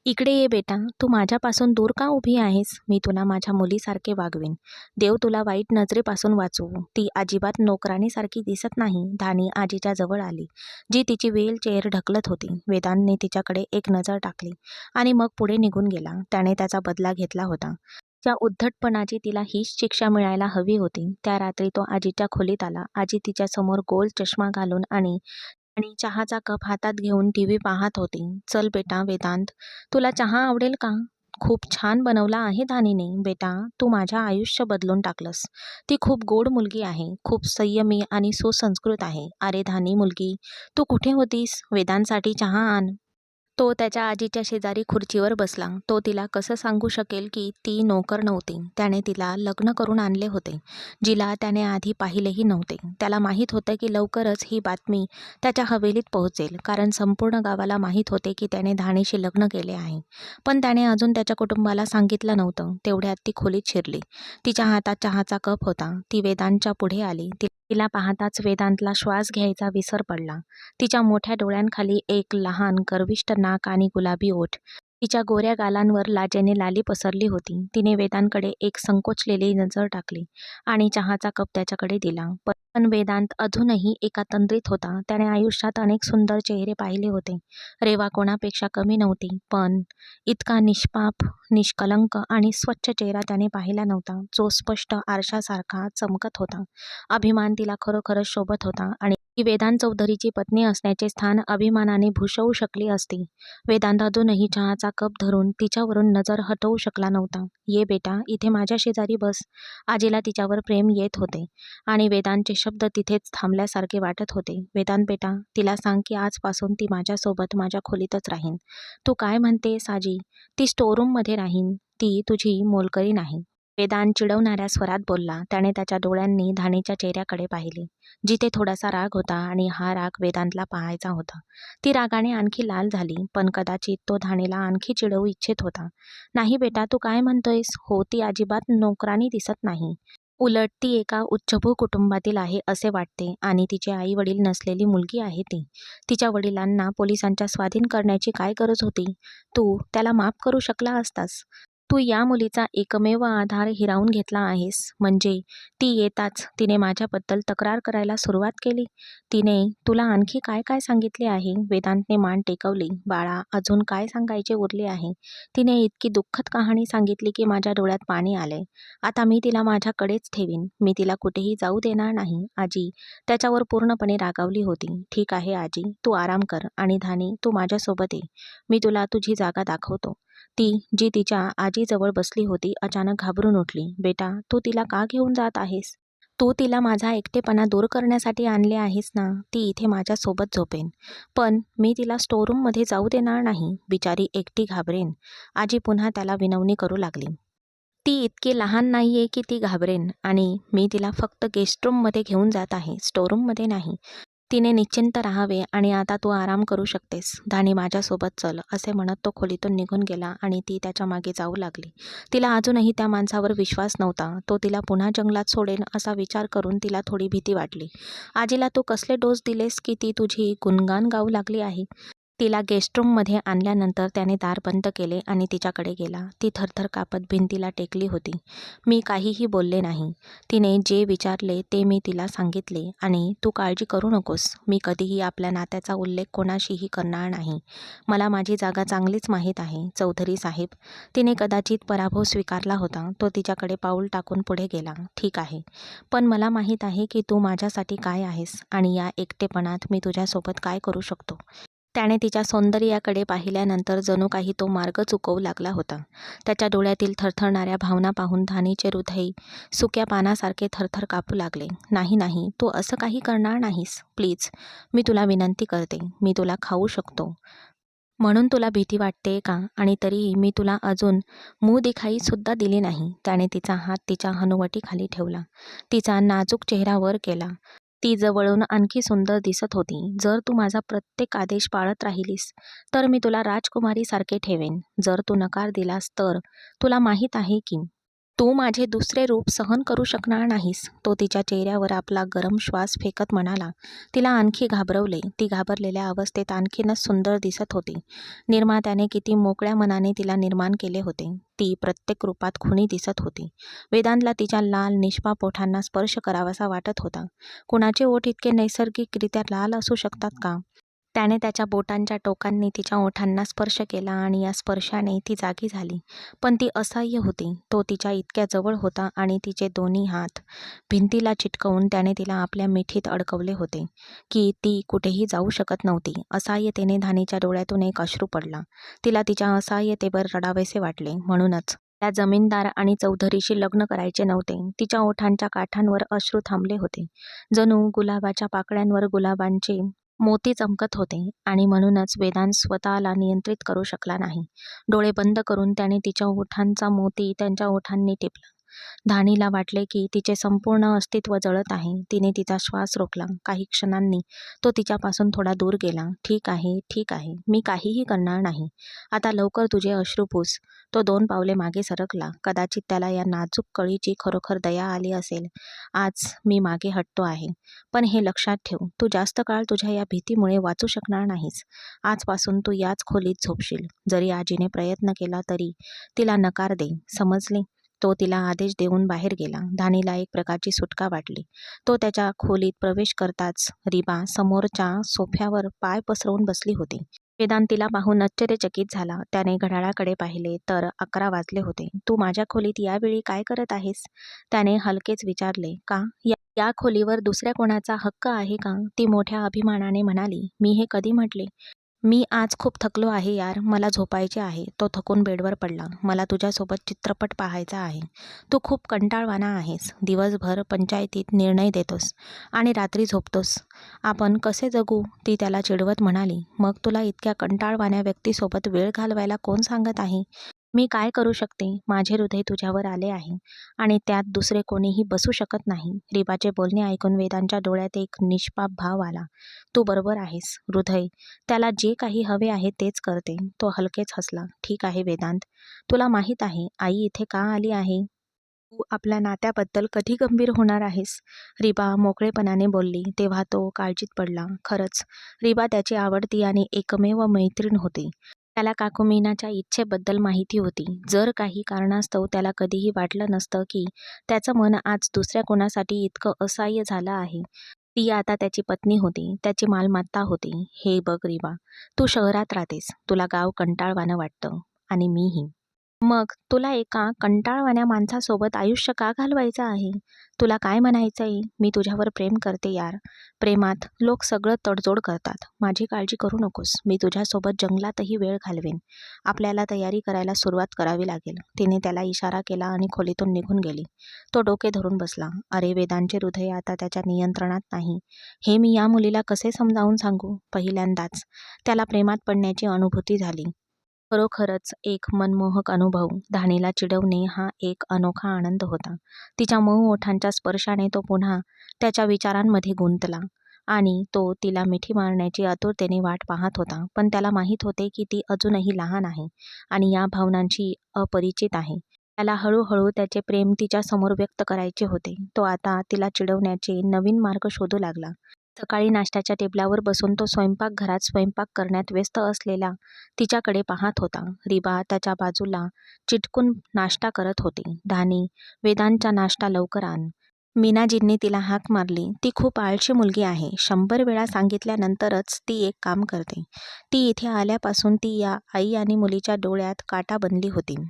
S1: इकडे ये बेटा, तू माझ्यापासून दूर का उभी आहेस? मी तुला माझ्या मुलीसारखे वागवेन. देव तुला वाईट नजरेपासून वाचवू. ती अजिबात नोकराणीसारखी दिसत नाही. धानी आजीच्या जवळ आली, जी तिची व्हीलचेअर ढकलत होती. वेदांतने तिच्याकडे एक नजर टाकली आणि मग पुढे निघून गेला. त्याने त्याचा बदला घेतला होता. त्या उद्धटपणाची तिला हीच शिक्षा मिळायला हवी होती. त्या रात्री तो आजीच्या खोलीत आला. आजी तिच्यासमोर गोल चष्मा घालून आणि चहाचा कप हातात घेऊन टीव्ही पाहत होती. चल बेटा वेदांत, तुला चहा आवडेल का? खूप छान बनवला आहे धानीने. बेटा, तू माझ्या आयुष्य बदलून टाकलंस. ती खूप गोड मुलगी आहे, खूप संयमी आणि सुसंस्कृत आहे. अरे धानी मुलगी, तू कुठे होतीस? वेदांतसाठी चहा आण. तो त्याच्या आजीच्या शेजारी खुर्चीवर बसला. तो तिला कसं सांगू शकेल की ती नोकर नव्हती. त्याने तिला लग्न करून आणले होते, जिला त्याने आधी पाहिलेही नव्हते. त्याला माहीत होतं की लवकरच ही बातमी त्याच्या हवेलीत पोहोचेल, कारण संपूर्ण गावाला माहीत होते की त्याने धाणीशी लग्न केले आहे. पण त्याने अजून त्याच्या कुटुंबाला सांगितलं नव्हतं. तेवढ्यात ती खोलीत शिरली. तिच्या हातात चहाचा कप होता. ती वेदांतच्या पुढे आली. तिला तिला पाहताच वेदांतला श्वास घ्यायचा विसर पडला. तिच्या मोठ्या डोळ्यांखाली एक लहान गर्विष्ठ नाक आणि गुलाबी ओठ. तिच्या गोऱ्या गालांवर लाजेने लाली पसरली होती. तिने वेदांतकडे एक संकोचलेली नजर टाकली आणि चहाचा कप त्याच्याकडे दिला. पण वेदांत अजूनही एका तंद्रीत होता. त्याने आयुष्यात अनेक सुंदर चेहरे पाहिले होते. रेवा कोणापेक्षा कमी नव्हती, पण इतका निष्पाप, निष्कलंक आणि स्वच्छ चेहरा त्याने पाहिला नव्हता, जो स्पष्ट आरशासारखा चमकत होता. अभिमान तिला खरोखरच शोभत होता आणि ती वेदांत चौधरीची पत्नी असण्याचे स्थान अभिमानाने भूषवू शकली असती. वेदांत अजूनही चहाचा कप धरून तिच्यावरून नजर हटवू शकला नव्हता. "ये बेटा, इथे माझ्या शेजारी बस." आजीला तिच्यावर प्रेम येत होते आणि वेदांतचे शब्द तिथेच थांबल्यासारखे वाटत होते. "वेदांत बेटा, तिला सांग की आजपासून ती माझ्यासोबत माझ्या खोलीतच राहीन." "तू काय म्हणतेस आजी? ती स्टोअरूममध्ये राहीन. ती तुझी मोलकरी नाही." वेदांत चिडवणाऱ्या स्वरात बोलला. त्याने त्याच्या डोळ्यांनी धानीच्या चेहऱ्याकडे पाहिले, जिथे थोडासा राग होता आणि हा राग वेदांतला पाहायचा होता. ती रागाने आणखी लाल झाली, पण कदाचित तो धानीला आणखी चिडवू इच्छित होता. "नाही बेटा, तू काय म्हणतोयस? हो, ती अजिबात नोकरानी दिसत नाही. उलट ती एका उच्चभ्रू कुटुंबातील आहे असे वाटते आणि तिचे आई वडील नसलेली मुलगी आहे ती. तिच्या वडिलांना पोलिसांच्या स्वाधीन करण्याची काय गरज होती? तू त्याला माफ करू शकला असतास. तू या मुलीचा एकमेव आधार हिरावून घेतला आहेस. म्हणजे ती येताच तिने माझ्याबद्दल तक्रार करायला सुरुवात केली. तिने तुला आणखी काय काय सांगितले आहे?" वेदांतने मान टेकवली. "बाळा, अजून काय सांगायचे उरले आहे? तिने इतकी दुःखद कहाणी सांगितली की माझ्या डोळ्यात पाणी आले. आता मी तिला माझ्याकडेच ठेवीन. मी तिला कुठेही जाऊ देणार नाही." आजी त्याच्यावर पूर्णपणे रागावली होती. "ठीक आहे आजी, तू आराम कर आणि धानी, तू माझ्यासोबत ये. मी तुला तुझी जागा दाखवतो." ती, जी तिच्या आजीजवळ बसली होती, अचानक घाबरून उठली. "बेटा, तू तिला का घेऊन जात आहेस? तू तिला माझा एकटेपणा दूर करण्यासाठी आणले आहेस ना? ती इथे माझ्यासोबत झोपेन. पण मी तिला स्टोअरूममध्ये जाऊ देणार नाही. बिचारी एकटी घाबरेन." आजी पुन्हा त्याला विनवणी करू लागली. "ती इतकी लहान नाहीये की ती घाबरेन आणि मी तिला फक्त गेस्टरूममध्ये घेऊन जात आहे, स्टोअरूममध्ये नाही. तिने निश्चिंत राहावे आणि आता तू आराम करू शकतेस. धानी, माझ्यासोबत चल." असे म्हणत तो खोलीतून निघून गेला आणि ती त्याच्या मागे जाऊ लागली. तिला अजूनही त्या माणसावर विश्वास नव्हता. तो तिला पुन्हा जंगलात सोडेन असा विचार करून तिला थोडी भीती वाटली. "आजीला तू कसले डोस दिलेस की ती तुझी गुणगान गाऊ लागली आहे?" तिला गेस्टरूममध्ये आणल्यानंतर त्याने दार बंद केले आणि तिच्याकडे गेला. ती थरथर कापत भिंतीला टेकली होती. "मी काहीही बोलले नाही. तिने जे विचारले ते मी तिला सांगितले आणि तू काळजी करू नकोस. मी कधीही आपल्या नात्याचा उल्लेख कोणाशीही करणार नाही. मला माझी जागा चांगलीच माहीत आहे, चौधरी साहेब." तिने कदाचित पराभव स्वीकारला होता. तो तिच्याकडे पाऊल टाकून पुढे गेला. "ठीक आहे, पण मला माहीत आहे की तू माझ्यासाठी काय आहेस आणि या एकटेपणात मी तुझ्यासोबत काय करू शकतो." त्याने तिच्या सौंदर्याकडे पाहिल्यानंतर जणू काही तो मार्ग चुकवू लागला होता. त्याच्या डोळ्यातील थरथरणाऱ्या भावना पाहून धानीचे हृदय सुक्या पानासारखे थरथर कापू लागले. "नाही नाही, तू असं काही करणार नाहीस. प्लीज, मी तुला विनंती करते. मी तुला खाऊ शकतो म्हणून तुला भीती वाटते का? आणि तरीही मी तुला अजून मुदिखाई सुद्धा दिली नाही." त्याने तिचा हात तिच्या हनुवटीखाली ठेवला. तिचा नाजूक चेहरा वर केला. ती जवळून आणखी सुंदर दिसत होती. "जर तू माझा प्रत्येक आदेश पाळत राहिलीस तर मी तुला राजकुमारीसारखे ठेवेन. जर तू नकार दिलास तर तुला माहीत आहे की तू माझे दुसरे रूप सहन करू शकणार नाहीस." तो तिच्या चेहऱ्यावर आपला गरम श्वास फेकत म्हणाला. तिला आणखी घाबरवले. ती घाबरलेल्या अवस्थेत आणखीनच सुंदर दिसत होती. निर्मात्याने किती मोकळ्या मनाने तिला निर्माण केले होते. ती प्रत्येक रूपात खुनी दिसत होती. वेदांतला तिच्या लाल निष्पाप ओठांना स्पर्श करावासा वाटत होता. कुणाचे ओठ इतके नैसर्गिकरित्या लाल असू शकतात का? त्याने त्याच्या बोटांच्या टोकांनी तिच्या ओठांना स्पर्श केला आणि या स्पर्शाने ती जागी झाली. पण ती असह्य होती. तो तिच्या इतक्या जवळ होता आणि तिचे दोन्ही हात भिंतीला चिटकवून त्याने तिला आपल्या मिठीत अडकवले होते की ती कुठेही जाऊ शकत नव्हती. असहाय्यतेने धानीच्या डोळ्यातून एक अश्रू पडला. तिला तिच्या असहाय्यतेवर रडावेसे वाटले. म्हणूनच त्या जमीनदार आणि चौधरीशी लग्न करायचे नव्हते. तिच्या ओठांच्या काठांवर अश्रू थांबले होते. जणू गुलाबाच्या पाकळ्यांवर गुलाबांचे मोती चमकत होते आणि म्हणूनच वेदांत स्वतःला नियंत्रित करू शकला नाही. डोळे बंद करून त्याने तिच्या ओठांचा मोती त्यांच्या ओठांनी टिपला. धानीला वाटले की तिचे संपूर्ण अस्तित्व जळत आहे. तिने तिचा श्वास रोखला. काही क्षणांनी तो तिच्यापासून थोडा दूर गेला. ठीक आहे, ठीक आहे, मी काहीही करणार नाही. आता लवकर तुझे अश्रू पुस. तो 2 पावले मागे सरकला. कदाचित त्याला या नाजूक कळीची खरोखर दया आली असेल. आज मी मागे हटतो आहे. पण हे लक्षात ठेव, तू जास्त काळ तुझ्या या भीतीमुळे वाचू शकणार नाहीस. आजपासून तू याच खोलीत झोपशील. जरी आजीने प्रयत्न केला तरी तिला नकार दे, समजले? तो तिला आदेश देऊन बाहेर गेला. धानीला एक प्रकारची सुटका वाटली. तो त्याच्या खोलीत प्रवेश करताच रिबा समोरच्या सोफ्यावर पाय पसरवून बसली होती. वेदांत तिला पाहून आश्चर्यचकित झाला. त्याने घड्याळाकडे पाहिले तर 11 वाजले होते. तू माझ्या खोलीत यावेळी काय करत आहेस? त्याने हलकेच विचारले. का? या खोलीवर दुसऱ्या कोणाचा हक्क आहे का? ती मोठ्या अभिमानाने म्हणाली. मी हे कधी म्हटले? मी आज खूप थकलो आहे यार, मला झोपायचे आहे. तो थकून बेडवर पडला. मला तुझ्यासोबत चित्रपट पाहायचा आहे. तू खूप कंटाळवाणा आहेस. दिवसभर पंचायतीत निर्णय देतोस आणि रात्री झोपतोस. आपण कसे जगू? ती त्याला चिडवत म्हणाली. मग तुला इतक्या कंटाळवाण्या व्यक्तीसोबत वेळ घालवायला कोण सांगत आहे? मी काय करू शकते? माझे हृदय तुझ्यावर आले आहे आणि त्यात दुसरे कोणीही बसू शकत नाही. रिबाचे बोलणे ऐकून वेदांच्या डोळ्यात एक निष्पाप भाव आला. तू बरोबर आहेस. हृदय त्याला जे काही हवे आहे तेच करते. तो हलकेच हसला. ठीक आहे वेदांत, तुला माहीत आहे आई इथे का आली आहे? तू आपल्या नात्याबद्दल कधी गंभीर होणार आहेस? रिबा मोकळेपणाने बोलली. तेव्हा तो काळजीत पडला. खरंच, रिबा त्याची आवडती आणि एकमेव मैत्रीण होती. त्याला काकू मीनाच्या इच्छेबद्दल माहिती होती. जर काही कारणास्तव त्याला कधीही वाटलं नसतं की त्याचं मन आज दुसऱ्या कोणासाठी इतकं असहाय्य झालं आहे. ती आता त्याची पत्नी होती, त्याची मालमत्ता होती. हे बघ रिबा, तू शहरात राहतेस, तुला गाव कंटाळवाणं वाटतं आणि मीही. मग तुला एका कंटाळवाण्या माणसासोबत आयुष्य का घालवायचं आहे? तुला काय म्हणायचंय? मी तुझ्यावर प्रेम करते यार. प्रेमात लोक सगळं तडजोड करतात. माझी काळजी करू नकोस. मी तुझ्यासोबत जंगलातही वेळ घालवेन. आपल्याला तयारी करायला सुरुवात करावी लागेल. तिने त्याला इशारा केला आणि खोलीतून निघून गेली. तो डोके धरून बसला. अरे वेदांचे हृदय आता त्याच्या नियंत्रणात नाही. हे मी या मुलीला कसे समजावून सांगू? पहिल्यांदाच त्याला प्रेमात पडण्याची अनुभूती झाली. खरोखरच एक मनमोहक अनुभव. धानीला चिडवणे हा एक अनोखा आनंद होता. तिच्या मऊ ओठांच्या स्पर्शाने तो पुन्हा त्याच्या विचारांमध्ये गुंतला आणि तो तिला मिठी मारण्याची आतुरतेने वाट पाहत होता. पण त्याला माहीत होते की ती अजूनही लहान आहे आणि या भावनांची अपरिचित आहे. त्याला हळूहळू त्याचे प्रेम तिच्यासमोर व्यक्त करायचे होते. तो आता तिला चिडवण्याचे नवीन मार्ग शोधू लागला. सकाळी नाश्त्याच्या टेबलावर बसून तो स्वयंपाकघरात स्वयंपाक करण्यात व्यस्त असलेला तिच्याकडे पाहत होता. रिबा त्याच्या बाजूला चिटकून नाश्ता करत होती. धानी, वेदांतचा नाश्ता लवकर आण. मीनाजींनी तिला हाक मारली. ती खूप आळशी मुलगी आहे. 100 वेळा सांगितल्यानंतरच ती एक काम करते. ती इथे आल्यापासून ती या आई आणि मुलीच्या डोळ्यात काटा बनली होती.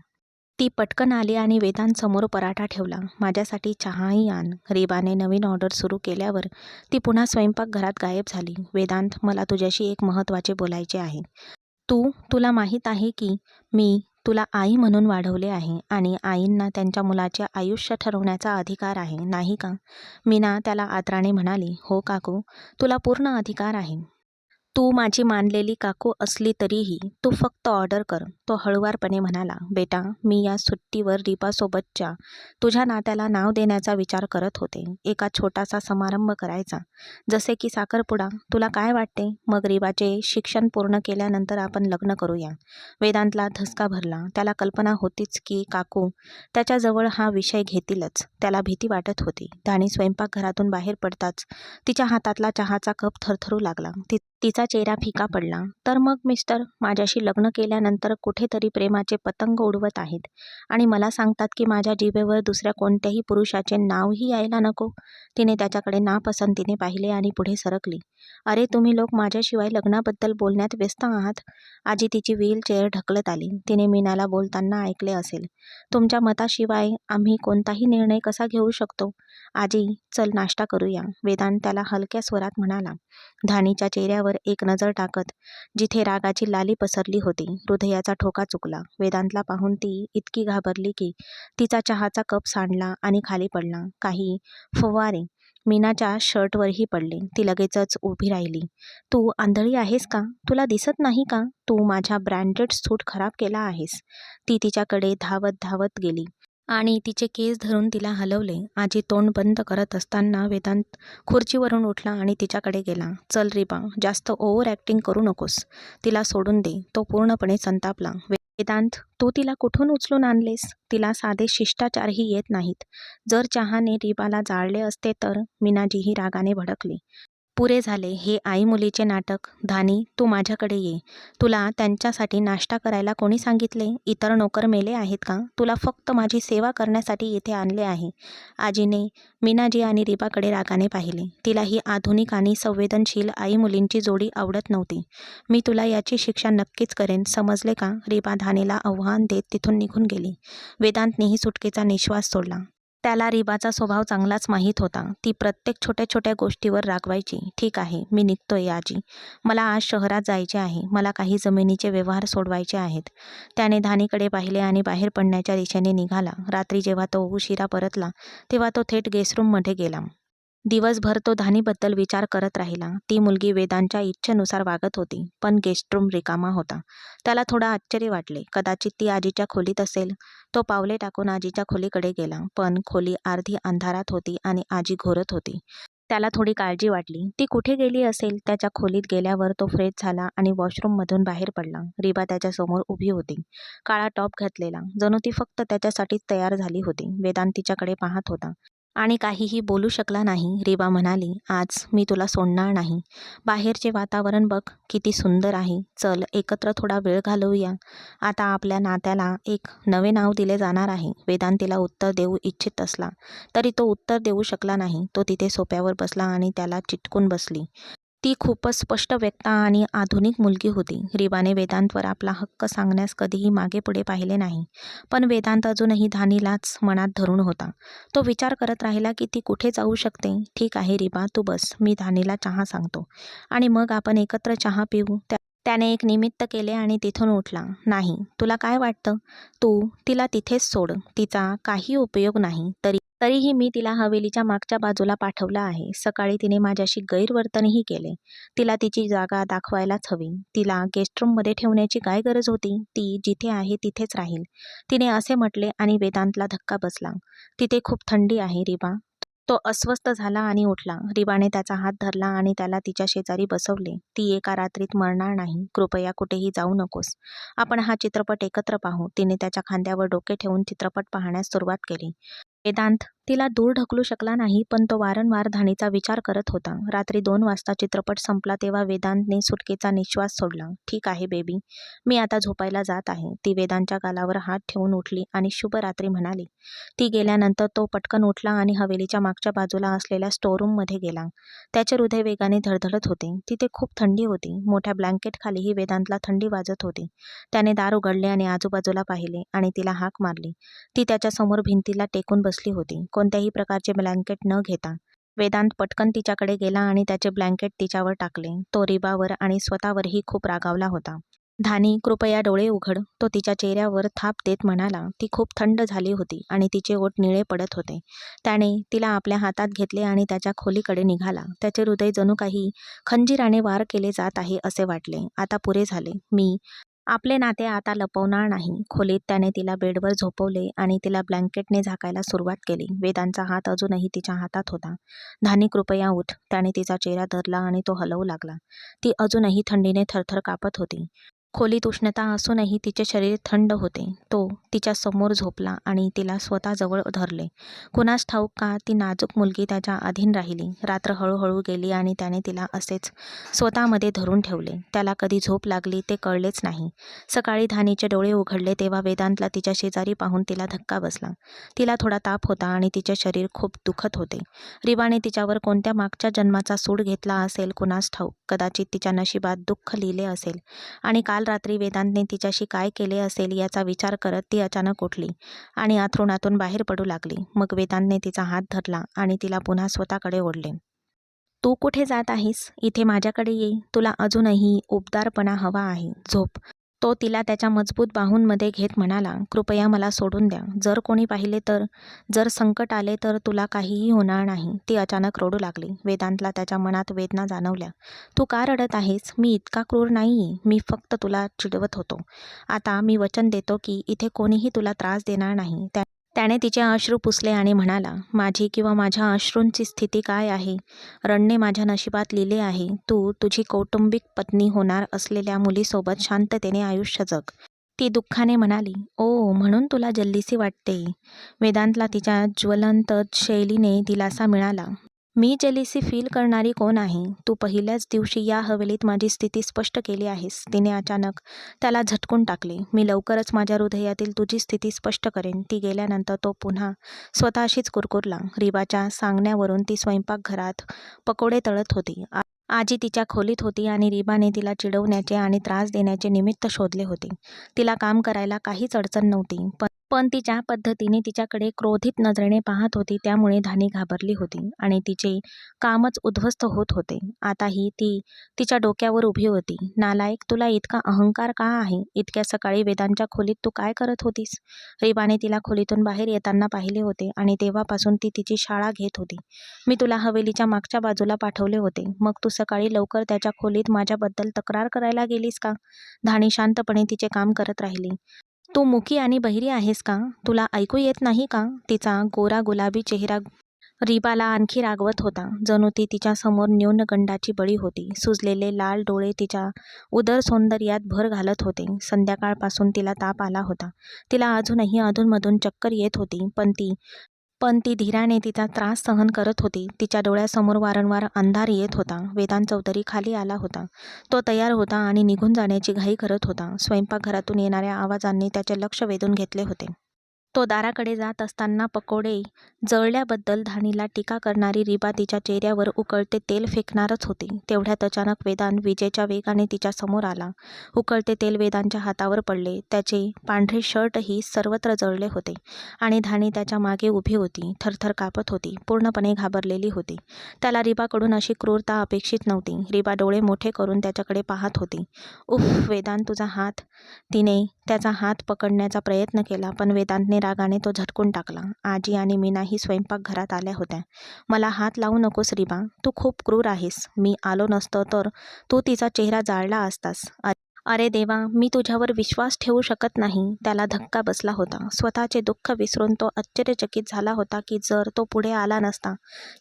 S1: ती पटकन आली आणि वेदांत समोर पराठा ठेवला. माझ्यासाठी चहाही आण. रिबाने नवीन ऑर्डर सुरू केल्यावर ती पुन्हा स्वयंपाकघरात गायब झाली. वेदांत, मला तुझ्याशी एक महत्त्वाचे बोलायचे आहे. तुला माहीत आहे की मी तुला आई म्हणून वाढवले आहे आणि आईंना त्यांच्या मुलाचे आयुष्य ठरवण्याचा अधिकार आहे, नाही का? मीना त्याला आदराने म्हणाली. हो काकू, तुला पूर्ण अधिकार आहे. तू माझी मानलेली काकू असली तरीही तू फक्त ऑर्डर कर. तो हळुवारपणे म्हणाला. बेटा, मी या सुट्टीवर रिबासोबतच्या तुझ्या नात्याला नाव देण्याचा विचार करत होते. एका छोटासा समारंभ करायचा, जसे की साखरपुडा. तुला काय वाटते? मग रिबाचे शिक्षण पूर्ण केल्यानंतर आपण लग्न करूया. वेदांतला धसका भरला. त्याला कल्पना होतीच की काकू त्याच्याजवळ हा विषय घेतीलच. त्याला भीती वाटत होती. धानी स्वयंपाकघरातून बाहेर पडताच तिच्या हातातला चहाचा कप थरथरू लागला. तिचा चेहरा फिका पडला. तर मग मिस्टर माझ्याशी लग्न केल्यानंतर कुठेतरी प्रेमाचे पतंग उडवत आहेत आणि मला सांगतात की माझ्या जिभेवर दुसऱ्या कोणत्याही पुरुषाचे नावही यायला नको. तिने त्याच्याकडे नापसंतीने पाहिले आणि पुढे सरकली. अरे तुम्ही लोक माझ्याशिवाय लग्नाबद्दल बोलण्यात व्यस्त आहात. आजी तिची व्हीलचेअर ढकलत आली. तिने मीनाला बोलताना ऐकले असेल. तुमच्या मताशिवाय आम्ही कोणताही निर्णय कसा घेऊ शकतो? आजी, चल नाश्ता करूया. वेदांत त्याला हलक्या स्वरात म्हणाला. धानीच्या चेहऱ्यावर एक नजर टाकत जिथे रागाची लाली पसरली होती, हृदयाचा ठोका चुकला. वेदांतला पाहून ती इतकी घाबरली की तिचा चहाचा कप सांडला आणि खाली पडला. काही फवारे मीनाच्या शर्टवरही पडले. ती लगेचच उभी राहिली. तू आंधळी आहेस का? तुला दिसत नाही का? तू माझ्या ब्रँडेड सूट खराब केला आहेस. ती तिच्याकडे धावत धावत गेली. आणि तिचे केस धरून तिला हलवले. आजी तोंड बंद करत असताना वेदांत खुर्चीवरून उठला आणि तिच्याकडे गेला. चल रिबा, जास्त ओव्हर ॲक्टिंग करू नकोस. तिला सोडून दे. तो पूर्णपणे संतापला. वेदांत, तू तिला कुठून उचलून आणलेस? तिला साधे शिष्टाचारही येत नाहीत. जर चहाने रिबाला जाळले असते तर? मीनाजीही रागाने भडकली. पुरे झाले हे आई मुलीचे नाटक. धानी, तू माझ्याकडे ये. तुला त्यांच्यासाठी नाश्ता करायला कोणी सांगितले? इतर नोकर मेले आहेत का? तुला फक्त माझी सेवा करण्यासाठी इथे आणले आहे. आजीने मीनाजी आणि रिबाकडे रागाने पाहिले. तिला ही आधुनिक आणि संवेदनशील आई मुलींची जोडी आवडत नव्हती. मी तुला याची शिक्षा नक्कीच करेन, समजले का? रिबा धानीला आव्हान देत तिथून निघून गेली. वेदांतनेही सुटकेचा निश्वास सोडला. त्याला रिबाचा स्वभाव चांगलाच माहीत होता. ती प्रत्येक छोट्या छोट्या गोष्टीवर रागवायची. ठीक आहे, मी निघतोय आजी. मला आज शहरात जायचे आहे. मला काही जमिनीचे व्यवहार सोडवायचे आहेत. त्याने धानीकडे पाहिले आणि बाहेर पडण्याच्या दिशेने निघाला. रात्री जेव्हा तो उशिरा परतला तेव्हा तो थेट गेस्टरूममध्ये गेला. दिवसभर तो धानीबद्दल विचार करत राहिला. ती मुलगी वेदांच्या इच्छेनुसार वागत होती, पण गेस्टरूम रिकामा होता. त्याला थोडं आश्चर्य वाटले. कदाचित ती आजीच्या खोलीत असेल. तो पावले टाकून आजीच्या खोलीकडे गेला, पण खोली अर्धी अंधारात होती आणि आजी घोरत होती. त्याला थोडी काळजी वाटली. ती कुठे गेली असेल? त्याच्या खोलीत गेल्यावर तो फ्रेश झाला आणि वॉशरूममधून बाहेर पडला. रिबा त्याच्यासमोर उभी होती, काळा टॉप घातलेला, जणू ती फक्त त्याच्यासाठीच तयार झाली होती. वेदांत तिच्याकडे पाहत होता आणि काहीही बोलू शकला नाही. रिबा म्हणाली, आज मी तुला सोडणार नाही. बाहेरचे वातावरण बघ, किती सुंदर आहे. चल एकत्र थोडा वेळ घालवूया. आता आपल्या नात्याला एक नवे नाव दिले जाणार आहे. वेदांत तिला उत्तर देऊ इच्छित असला तरी तो उत्तर देऊ शकला नाही. तो तिथे सोफ्यावर बसला आणि त्याला चिटकून बसली. ती खूपच स्पष्ट व्यक्ता आणि आधुनिक मुलगी होती. रिबाने वेदांतवर आपला हक्क सांगण्यास कधीही मागे पुढे पाहिले नाही. पण वेदांत अजूनही धानीलाच मनात धरून होता. तो विचार करत राहिला की ती कुठे जाऊ शकते. ठीक आहे रिबा, तू बस. मी धानीला चहा सांगतो आणि मग आपण एकत्र चहा पिऊ. त्याने एक निमित्त केले आणि तिथून उठला. नाही, तुला काय वाटतं? तू तिला तिथेच सोड. तिचा काही उपयोग नाही. तरीही मी तिला हवेलीच्या मागच्या बाजूला पाठवलं आहे. सकाळी तिने माझ्याशी गैरवर्तनही केले. तिला तिची जागा दाखवायलाच हवी. तिला गेस्टरूममध्ये ठेवण्याची काय गरज होती? ती जिथे आहे तिथेच राहील, तिने असे म्हटले आणि वेदांतला धक्का बसला. तिथे खूप थंडी आहे रिबा. तो अस्वस्थ झाला आणि उठला. रिबाने त्याचा हात धरला आणि त्याला तिच्या शेजारी बसवले. ती एका रात्रीत मरणार नाही. कृपया कुठेही जाऊ नकोस. आपण हा चित्रपट एकत्र पाहू. तिने त्याच्या खांद्यावर डोके ठेवून चित्रपट पाहण्यास सुरुवात केली. वेदांत तिला दूर ढकलू शकला नाही, पण तो वारंवार धानीचा विचार करत होता. रात्री 2 वाजता चित्रपट संपला तेव्हा वेदांतने सुटकेचा निश्वास सोडला. ठीक आहे बेबी, मी आता झोपायला जात आहे. ती वेदांतच्या गालावर हात ठेवून उठली आणि शुभरात्री म्हणाली. ती गेल्यानंतर तो पटकन उठला आणि हवेलीच्या मागच्या बाजूला असलेल्या स्टोअरूममध्ये गेला. त्याचे हृदय वेगाने धडधडत होते. तिथे खूप थंडी होती. मोठ्या ब्लँकेटखालीही वेदांतला थंडी वाजत होती. त्याने दार उघडले आणि आजूबाजूला पाहिले आणि तिला हाक मारली. ती त्याच्यासमोर भिंतीला टेकून बसली होती, कोणत्याही प्रकारचे ब्लँकेट न घेता. वेदांत पटकन तिच्याकडे गेला आणि त्याचे ब्लँकेट तिच्यावर टाकले. तो रिबावर आणि स्वतःवरही खूप रागावला होता. धानी, कृपया डोळे उघड. तो तिच्या चेहऱ्यावर थाप देत म्हणाला. ती खूप थंड झाली होती आणि तिचे ओठ निळे पडत होते. त्याने तिला आपल्या हातात घेतले आणि त्याच्या खोलीकडे निघाला. त्याचे हृदय जणू काही खंजीराने वार केले जात आहे असे वाटले. आता पुरे झाले. मी आपले नाते आता लपवणार नाही. खोलीत त्याने तिला बेडवर झोपवले आणि तिला ब्लँकेटने झाकायला सुरुवात केली. वेदांचा हात अजूनही तिच्या हातात होता. धानी, कृपया उठ. त्याने तिचा चेहरा धरला आणि तो हलवू लागला. ती अजूनही थंडीने थरथर कापत होती. खोलीत उष्णता असूनही तिचे शरीर थंड होते. तो तिच्या समोर झोपला आणि तिला स्वतःजवळ धरले. कुणास ठाऊक का ती नाजूक मुलगी त्याच्या अधीन राहिली. रात्र हळूहळू गेली आणि त्याने तिला असेच स्वतःमध्ये धरून ठेवले. त्याला कधी झोप लागली ते कळलेच नाही. सकाळी धानीचे डोळे उघडले तेव्हा वेदांतला तिच्या शेजारी पाहून तिला धक्का बसला. तिला थोडा ताप होता आणि तिचे शरीर खूप दुखत होते. रिबाने तिच्यावर कोणत्या मागच्या जन्माचा सूड घेतला असेल कुणास ठाऊक. कदाचित तिच्या नशिबात दुःख लिहिले असेल आणि काल रात्री वेदांतने तिच्याशी काय केले असेल याचा विचार करत ती अचानक उठली आणि अंथरुणातून बाहेर पडू लागली. मग वेदांतने तिचा हात धरला आणि तिला पुन्हा स्वतःकडे ओढले. तू कुठे जात आहेस? इथे माझ्याकडे ये. तुला अजूनही उबदारपणा हवा आहे. झोप. तो तिला त्याच्या मजबूत बाहूंमध्ये घेत म्हणाला. कृपया मला सोडून द्या. जर कोणी पाहिले तर? जर संकट आले तर? तुला काहीही होणार नाही. ती अचानक रडू लागली. वेदांतला त्याच्या मनात वेदना जाणवल्या. तू का रडत आहेस? मी इतका क्रूर नाहीये. मी फक्त तुला चिडवत होतो. आता मी वचन देतो की इथे कोणीही तुला त्रास देणार नाही. त्याने तिचे अश्रू पुसले आणि म्हणाला, माझी किंवा माझ्या अश्रूंची स्थिती काय आहे? रणने माझ्या नशिबात लिहिले आहे, तू तुझी कौटुंबिक पत्नी होणार असलेल्या मुलीसोबत शांततेने आयुष्य जग. ती दुःखाने म्हणाली, ओ, म्हणून तुला जल्लीसी वाटते. वेदांतला तिच्या ज्वलंत शैलीने दिलासा मिळाला. मी जेलिसी फील करणारी कोण आहे? तू पहिल्याच दिवशी या हवेलीत माझी स्थिती स्पष्ट केली आहेस. तिने अचानक त्याला झटकून टाकले. मी लवकरच माझ्या हृदयातील तुझी स्थिती स्पष्ट करेन. ती गेल्यानंतर तो पुन्हा स्वतःशीच कुरकुरला. रिबाच्या सांगण्यावरून ती स्वयंपाकघरात पकोडे तळत होती. आजी तिच्या खोलीत होती आणि रिबाने तिला चिडवण्याचे आणि त्रास देण्याचे निमित्त शोधले होते. तिला काम करायला काहीच अडचण नव्हती, पण ती ज्या पद्धतीने तिच्याकडे क्रोधित नजरेने पाहत होती त्यामुळे धानी घाबरली होती आणि तिचे कामच उद्ध्वस्त होत होते. आताही ती तिच्या डोक्यावर उभी होती. नालायक, तुला इतका अहंकार का आहे? इतक्या सकाळी वेदांच्या खोलीत तू काय करत होतीस? रिबाने तिला खोलीतून बाहेर येताना पाहिले होते आणि तेव्हापासून ती तिची शाळा घेत होती. मी तुला हवेलीच्या मागच्या बाजूला पाठवले होते, मग तू सकाळी लवकर त्याच्या खोलीत माझ्याबद्दल तक्रार करायला गेलीस का? धानी शांतपणे तिचे काम करत राहिली. तू मुकी आणि बहिरी आहेस का? तुला ऐकू येत नाही का? तिचा गोरा गुलाबी चेहरा रिबाला आणखी रागवत होता. जणू ती तिच्यासमोर न्यूनगंडाची बळी होती. सुजलेले लाल डोळे तिच्या उदर सौंदर्यात भर घालत होते. संध्याकाळपासून तिला ताप आला होता. तिला अजूनही अधूनमधून चक्कर येत होती, पण ती धीराने तिचा त्रास सहन करत होती. तिच्या डोळ्यासमोर वारंवार अंधार येत होता. वेदांत चौधरी खाली आला होता. तो तयार होता आणि निघून जाण्याची घाई करत होता. स्वयंपाकघरातून येणाऱ्या आवाजांनी त्याचे लक्ष वेधून घेतले होते. तो दाराकडे जात असताना पकोडे जळल्याबद्दल धानीला टीका करणारी रिबा तिच्या चेहऱ्यावर उकळते तेल फेकणारच होती. तेवढ्यात अचानक वेदांत विजेच्या वेगाने तिच्या समोर आला. उकळते तेल वेदांच्या हातावर पडले. त्याचे पांढरे शर्टही सर्वत्र जळले होते आणि धानी त्याच्या मागे उभी होती. थरथर कापत होती, पूर्णपणे घाबरलेली होती. त्याला रिबाकडून अशी क्रूरता अपेक्षित नव्हती. रिबा डोळे मोठे करून त्याच्याकडे पाहत होती. उफ वेदांत, तुझा हात. तिने त्याचा हात पकडण्याचा प्रयत्न केला, पण वेदांतने रागाने तो झटकून टाकला. आजी आणि मीनाही स्वयंपाकघरात आल्या होत्या. मला हात लावू नकोस रिबा, तू खूप क्रूर आहेस. मी आलो नसतो तर तू तिचा चेहरा जाळला असतास. अरे देवा, मी तुझ्यावर विश्वास ठेवू शकत नाही. त्याला धक्का बसला होता. स्वतःचे दुःख विसरून तो आश्चर्यचकित झाला होता की जर तो पुढे आला नसता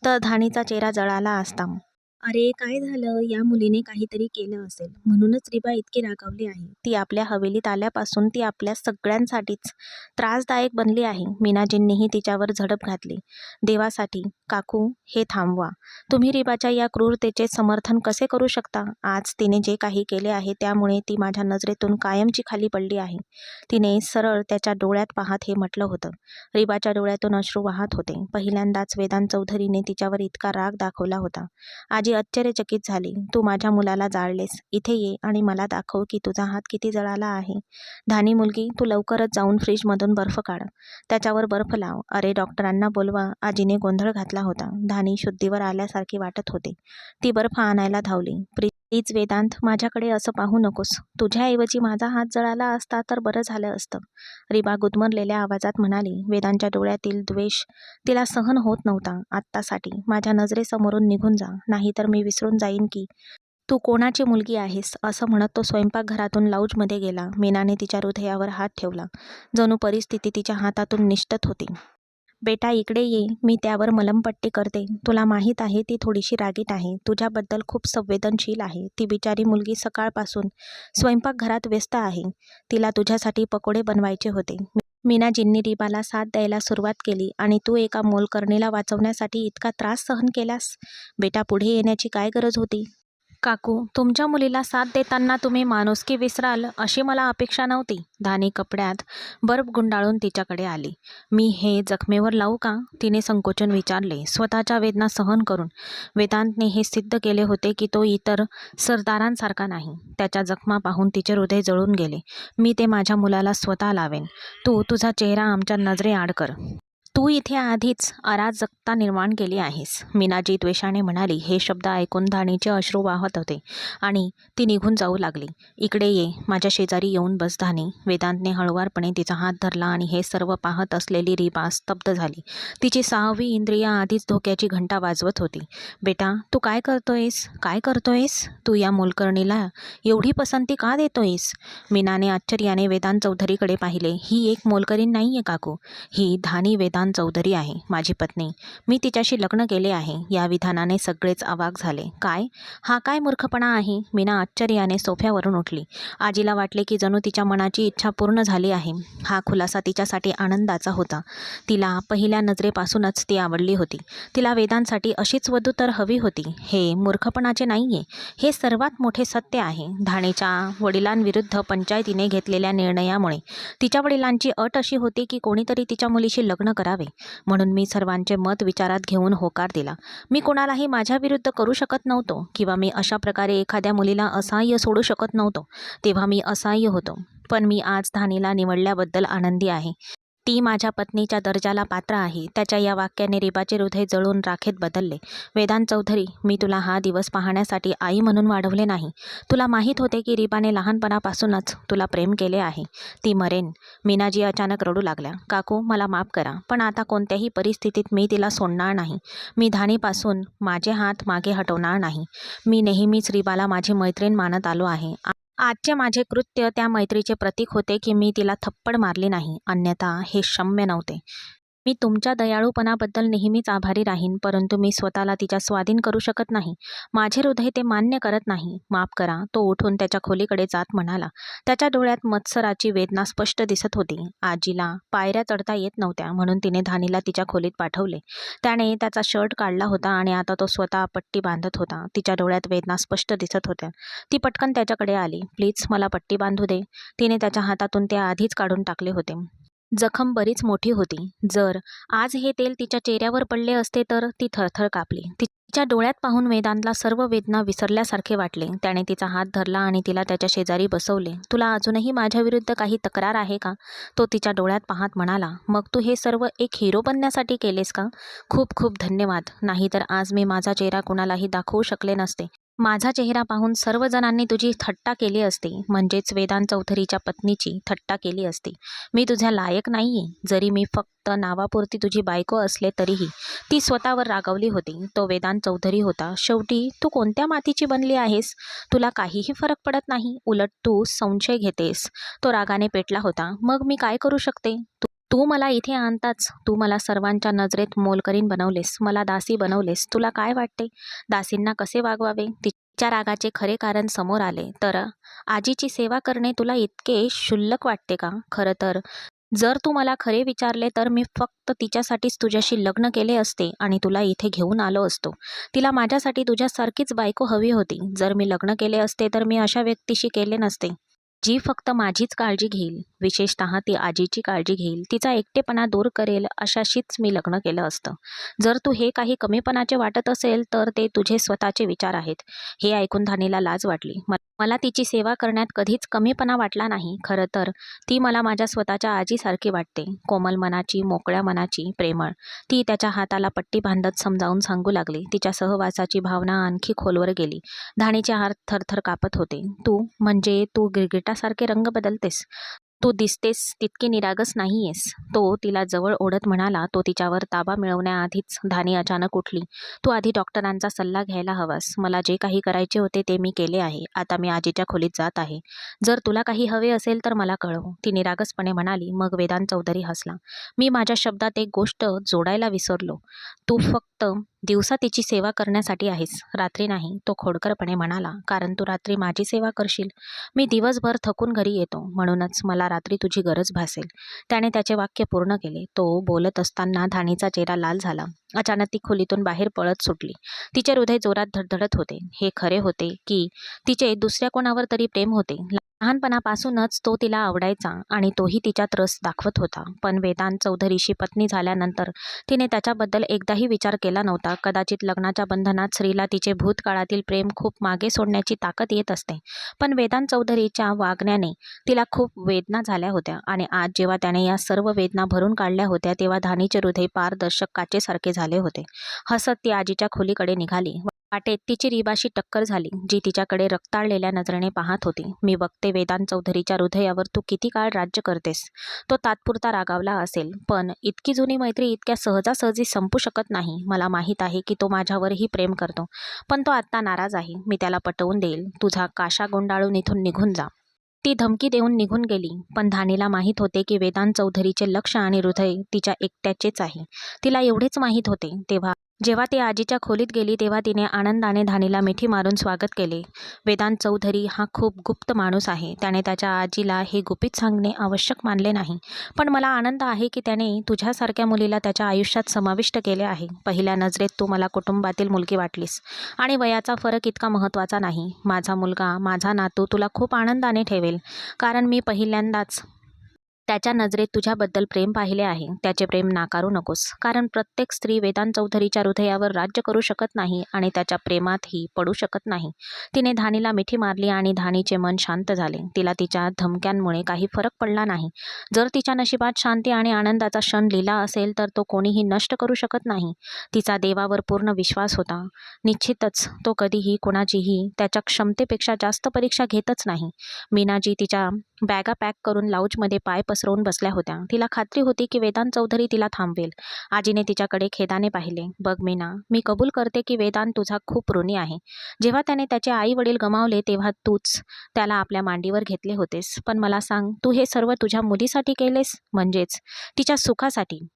S1: तर धानीचा चेहरा जळाला असता. अरे काय झालं? या मुलीने काहीतरी केलं असेल, म्हणूनच रिबा इतकी रागावली आहे. ती आपल्या हवेलीत आल्यापासून ती आपल्या सगळ्यांसाठीच त्रासदायक बनली आहे. मीनाजींनीही तिच्यावर झडप घातली. देवासाठी काकू, हे थांबवा. तुम्ही रिबाच्या या क्रूरतेचे समर्थन कसे करू शकता? आज तिने जे काही केले आहे त्यामुळे ती माझ्या नजरेतून कायमची खाली पडली आहे. तिने सरळ त्याच्या डोळ्यात पाहत हे म्हटलं होतं. रिबाच्या डोळ्यातून अश्रू वाहत होते. पहिल्यांदाच वेदांत चौधरीने तिच्यावर इतका राग दाखवला होता. आजी आश्चर्यचकित झाली. तू माझ्या मुलाला जाळलेस. इथे ये आणि मला दाखव की तुझा हात किती जळाला आहे. धानी मुलगी, तू लवकरच जाऊन फ्रीजमधून बर्फ काढ. त्याच्यावर बर्फ लाव. अरे डॉक्टरांना बोलवा. आजीने गोंधळ घातला होता. धानी शुद्धीवर आल्यासारखी वाटत होते. ती बर्फ आणायला धावली. प्लीज वेदांत, माझ्याकडे असं पाहू नकोस. तुझ्याऐवजी माझा हात जळाला असता तर बरं झालं असतं. रिबा गुदमरलेल्या आवाजात म्हणाली. वेदांच्या डोळ्यातील द्वेष तिला सहन होत नव्हता. आत्तासाठी माझ्या नजरेसमोरून निघून जा, नाहीतर मी विसरून जाईन की तू कोणाची मुलगी आहेस. असं म्हणत तो स्वयंपाकघरातून लाऊंजमध्ये गेला. मीनाने तिच्या हृदयावर हात ठेवला. जणू परिस्थिती तिच्या हातातून निसटत होती. बेटा इकडे ये, मी त्यावर मलमपट्टी करते. तुला माहीत आहे ती थोडीशी रागीट आहे, तुझ्याबद्दल खूप संवेदनशील आहे. ती बिचारी मुलगी सकाळपासून स्वयंपाकघरात व्यस्त आहे. तिला तुझ्यासाठी पकोडे बनवायचे होते. मीनाजींनी रिबाला साथ द्यायला सुरुवात केली आणि तू एका मोलकरणीला वाचवण्यासाठी इतका त्रास सहन केलास. बेटा पुढे येण्याची काय गरज होती? काकू, तुमच्या मुलीला साथ देताना तुम्ही माणुसकी विसराल अशी मला अपेक्षा नव्हती. धानी कपड्यात बर्फ गुंडाळून तिच्याकडे आली. मी हे जखमेवर लावू का? तिने संकोचून विचारले. स्वतःच्या वेदना सहन करून वेदांतने हे सिद्ध केले होते की तो इतर सरदारांसारखा नाही. त्याच्या जखमा पाहून तिचे हृदय जळून गेले. मी ते माझ्या मुलाला स्वतः लावेन. तू तुझा चेहरा आमच्या नजरेआड कर. तू इथे आधीच अराजकता निर्माण केली आहेस, मीनाजी द्वेषाने म्हणाली. हे शब्द ऐकून धानीचे अश्रू वाहत होते आणि ती निघून जाऊ लागली. इकडे ये, माझ्या शेजारी येऊन बस धानी. वेदांतने हळुवारपणे तिचा हात धरला आणि हे सर्व पाहत असलेली रीबा स्तब्ध झाली. तिची 6वी इंद्रिय आधीच धोक्याची घंटा वाजवत होती. बेटा, तू काय करतोयस? काय करतोयस? तू या मोलकरणीला एवढी पसंती का देतोयस? मीनाने आश्चर्याने वेदांत चौधरीकडे पाहिले. ही एक मोलकरीण नाहीये काकू, ही धानी वेदांत चौधरी आहे, माझी पत्नी. मी तिच्याशी लग्न केले आहे. या विधानाने सगळेच अवाक झाले. काय? हा काय मूर्खपणा आहे? मीना आश्चर्याने सोफ्यावरून उठली. आजीला वाटले की जणू तिच्या मनाची इच्छा पूर्ण झाली आहे. हा खुलासा तिच्यासाठी आनंदाचा होता. तिला पहिल्या नजरेपासूनच ती आवडली होती. तिला वेदांसाठी अशीच वधू तर हवी होती. हे मूर्खपणाचे नाहीये, हे सर्वात मोठे सत्य आहे. धाणेच्या वडिलांविरुद्ध पंचायतीने घेतलेल्या निर्णयामुळे तिच्या वडिलांची अट अशी होती की कोणीतरी तिच्या मुलीशी लग्न करावे, म्हणून मी सर्वांचे मत विचारात घेऊन होकार दिला. मी कोणालाही माझ्या विरुद्ध करू शकत नव्हतो किंवा मी अशा प्रकारे एखाद्या मुलीला असहाय्य सोडू शकत नव्हतो. तेव्हा मी असहाय्य होतो. पण मी आज धानीला निवडल्याबद्दल आनंदी आहे. ती माझ्या पत्नीच्या दर्जाला पात्र आहे. त्याच्या या वाक्याने रीबाचे हृदय जळून राखेत बदलले. वेदांत चौधरी, मी तुला हा दिवस पाहण्यासाठी आई म्हणून वाढवले नाही. तुला माहीत होते की रीबाने लहानपणापासूनच तुला प्रेम केले आहे. ती मरेन. मीनाजी अचानक रडू लागल्या. काकू, मला माफ करा, पण आता कोणत्याही परिस्थितीत मी तिला सोडणार नाही. मी धानीपासून माझे हात मागे हटवणार नाही. मी नेहमीच रीबाला माझी मैत्रीण मानत आलो आहे. आजचे माझे कृत्य त्या मैत्रीचे प्रतीक होते की मी तिला थप्पड मारली नाही, अन्यथा हे क्षम्य नव्हते. मी तुमच्या दयाळूपणाबद्दल नेहमीच आभारी राहीन, परंतु मी स्वतःला तिच्या स्वाधीन करू शकत नाही. माझे हृदय ते मान्य करत नाही. माफ करा. तो उठून त्याच्या खोलीकडे जात म्हणाला. त्याच्या डोळ्यात मत्सराची वेदना स्पष्ट दिसत होती. आजीला पायऱ्या चढता येत नव्हत्या, म्हणून तिने धानीला तिच्या खोलीत पाठवले. त्याने त्याचा शर्ट काढला होता आणि आता तो स्वतः पट्टी बांधत होता. तिच्या डोळ्यात वेदना स्पष्ट दिसत होत्या. ती पटकन त्याच्याकडे आली. प्लीज, मला पट्टी बांधू दे. तिने त्याच्या हातातून ते आधीच काढून टाकले होते. जखम बरीच मोठी होती. जर आज हे तेल तिच्या चेहऱ्यावर पडले असते तर ती थरथर कापली. तिच्या डोळ्यात पाहून वेदांतला सर्व वेदना विसरल्यासारखे वाटले. त्याने तिचा हात धरला आणि तिला त्याच्या शेजारी बसवले. तुला अजूनही माझ्याविरुद्ध काही तक्रार आहे का? तो तिच्या डोळ्यात पाहत म्हणाला. मग तू हे सर्व एक हिरो बनण्यासाठी केलेस का? खूप खूप धन्यवाद. नाहीतर आज मी माझा चेहरा कुणालाही दाखवू शकले नसते. माझा चेहरा पाहून सर्वजणांनी तुझी थट्टा केली असती, म्हणजेच वेदांत चौधरीच्या पत्नीची थट्टा केली असती. मी तुझ्या लायक नाहीये. जरी मी फक्त नावापुरती तुझी बायको असले तरीही. ती स्वतःवर रागावली होती. तो वेदांत चौधरी होता. शेवटी तू कोणत्या मातीची बनली आहेस? तुला काहीही फरक पडत नाही. उलट तू संशय घेतेस. तो रागाने पेटला होता. मग मी काय करू शकते? तू मला इथे आणताच तू मला सर्वांच्या नजरेत मोलकरीण बनवलेस, मला दासी बनवलेस. तुला काय वाटते दासींना कसे वागवावे? तिच्या रागाचे खरे कारण समोर आले तर आजीची सेवा करणे तुला इतके क्षुल्लक वाटते का? खरं तर जर तू मला खरे विचारले तर मी फक्त तिच्यासाठीच तुझ्याशी लग्न केले असते आणि तुला इथे घेऊन आलो असतो. तिला माझ्यासाठी तुझ्यासारखीच बायको हवी होती. जर मी लग्न केले असते तर मी अशा व्यक्तीशी केले नसते, जी फक्त माझीच काळजी घेईल, विशेषतः ती आजीची काळजी घेईल, तिचा एकटेपणा दूर करेल, अशाशीच मी लग्न केलं असतं. जर तू हे काही कमीपणाचे वाटत असेल तर ते तुझे स्वतःचे विचार आहेत. हे ऐकून धानीला लाज वाटली. मला तिची सेवा करण्यात कधीच कमीपणा वाटला नाही. खरं तर ती मला माझ्या स्वतःच्या आजीसारखी वाटते. कोमल मनाची, मोकळ्या मनाची, प्रेमळ. ती त्याच्या हाताला पट्टी बांधत समजावून सांगू लागली. तिच्या सहवासाची भावना आणखी खोलवर गेली. धानीचे हात थरथर कापत होते. तू म्हणजे तू गिरगिटासारखे रंग बदलतेस. तू दिसतेस तितकी निरागस नाहीयेस. तो तिला जवळ ओढत म्हणाला. तो तिच्यावर ताबा मिळवण्याआधीच धानी अचानक उठली. तू आधी डॉक्टरांचा सल्ला घ्यायला हवास. मला जे काही करायचे होते ते मी केले आहे. आता मी आजीच्या खोलीत जात आहे. जर तुला काही हवे असेल तर मला कळव, ती निरागसपणे म्हणाली. मग वेदांत चौधरी हसला. मी माझ्या शब्दात एक गोष्ट जोडायला विसरलो. तू फक्त दिवसा तिची सेवा करण्यासाठी आहेस, रात्री नाही. तो खोडकरपणे म्हणाला. कारण तू रात्री माझी सेवा करशील. मी दिवसभर थकून घरी येतो, म्हणूनच मला रात्री तुझी गरज भासेल. त्याने त्याचे वाक्य पूर्ण केले. तो बोलत असताना धानीचा चेहरा लाल झाला. अचानक ती खोलीतून बाहेर पळत सुटली. तिचे हृदय जोरात धडधडत होते. हे खरे होते की तिचे दुसऱ्या कोणावर तरी प्रेम होते. लहानपणापासूनच तो तिला आवडायचा आणि तोही तिच्यात रस दाखवत होता. पण वेदांत चौधरीशी पत्नी झाल्यानंतर तिने त्याच्याबद्दल एकदाही विचार केला नव्हता. कदाचित लग्नाच्या बंधनात स्त्रीला तिचे भूतकाळातील प्रेम खूप मागे सोडण्याची ताकद येत असते. पण वेदांत चौधरीच्या वागण्याने तिला खूप वेदना झाल्या होत्या आणि आज जेव्हा त्याने या सर्व वेदना भरून काढल्या होत्या तेव्हा धानीचे हृदय पारदर्शक काचेसारखे झाले होते. हसत ती आजीच्या खोलीकडे निघाली. वाटेत तिची रिबाशी टक्कर झाली, जी तिच्याकडे रक्ताळलेल्या नजरेने पाहत होती. मी बघते वेदांत चौधरीच्या हृदयावर तू किती काळ राज्य करतेस. तो तात्पुरता रागावला असेल, पण इतकी जुनी मैत्री इतक्या सहजासहजी संपू शकत नाही. मला माहीत आहे की तो माझ्यावरही प्रेम करतो, पण तो आत्ता नाराज आहे. मी त्याला पटवून देईल. तुझा काशा गुंडाळून इथून निघून जा. ती धमकी देऊन निघून गेली. पण धानीला माहीत होते की वेदांत चौधरीचे लक्ष आणि हृदय तिच्या एकट्याचेच आहे. तिला एवढेच माहीत होते. जेव्हा ती आजीच्या खोलीत गेली तेव्हा तिने आनंदाने धानीला मिठी मारून स्वागत केले. वेदांत चौधरी हा खूप गुप्त माणूस आहे. त्याने त्याच्या आजीला हे गुपित सांगणे आवश्यक मानले नाही. पण मला आनंद आहे की त्याने तुझ्यासारख्या मुलीला त्याच्या आयुष्यात समाविष्ट केले आहे. पहिल्या नजरेत तू मला कुटुंबातील मुलगी वाटलीस आणि वयाचा फरक इतका महत्त्वाचा नाही. माझा मुलगा, माझा नातू तुला खूप आनंदाने ठेवेल, कारण मी पहिल्यांदाच त्याच्या नजरेत तुझ्याबद्दल प्रेम पाहिले आहे. त्याचे प्रेम नाकारू नकोस, कारण प्रत्येक स्त्री वेदांत चौधरीच्या हृदयावर राज्य करू शकत नाही आणि त्याच्या प्रेमातही पडू शकत नाही. तिने धानीला मिठी मारली आणि धानीचे मन शांत झाले. तिला तिच्या धमक्यांमुळे काही फरक पडला नाही. जर तिच्या नशिबात शांती आणि आनंदाचा क्षण लिहिला असेल तर तो कोणीही नष्ट करू शकत नाही. तिचा देवावर पूर्ण विश्वास होता. निश्चितच तो कधीही कोणाचीही त्याच्या क्षमतेपेक्षा जास्त परीक्षा घेतच नाही. मीनाजी तिच्या बॅगा पॅक करून लाऊंजमध्ये पाय पसरवून बसल्या होत्या. तिला खात्री होती की वेदांत चौधरी तिला थांबवेल. आजीने तिच्याकडे खेदाने पाहिले. बघ मीना, मी कबूल करते की वेदांत तुझा खूप ऋणी आहे. जेव्हा त्याने त्याचे आई वडील गमावले तेव्हा तूच त्याला आपल्या मांडीवर घेतले होतेस. पण मला सांग, तू हे सर्व तुझ्या मुलीसाठी केलेस, म्हणजेच तिच्या सुखासाठी.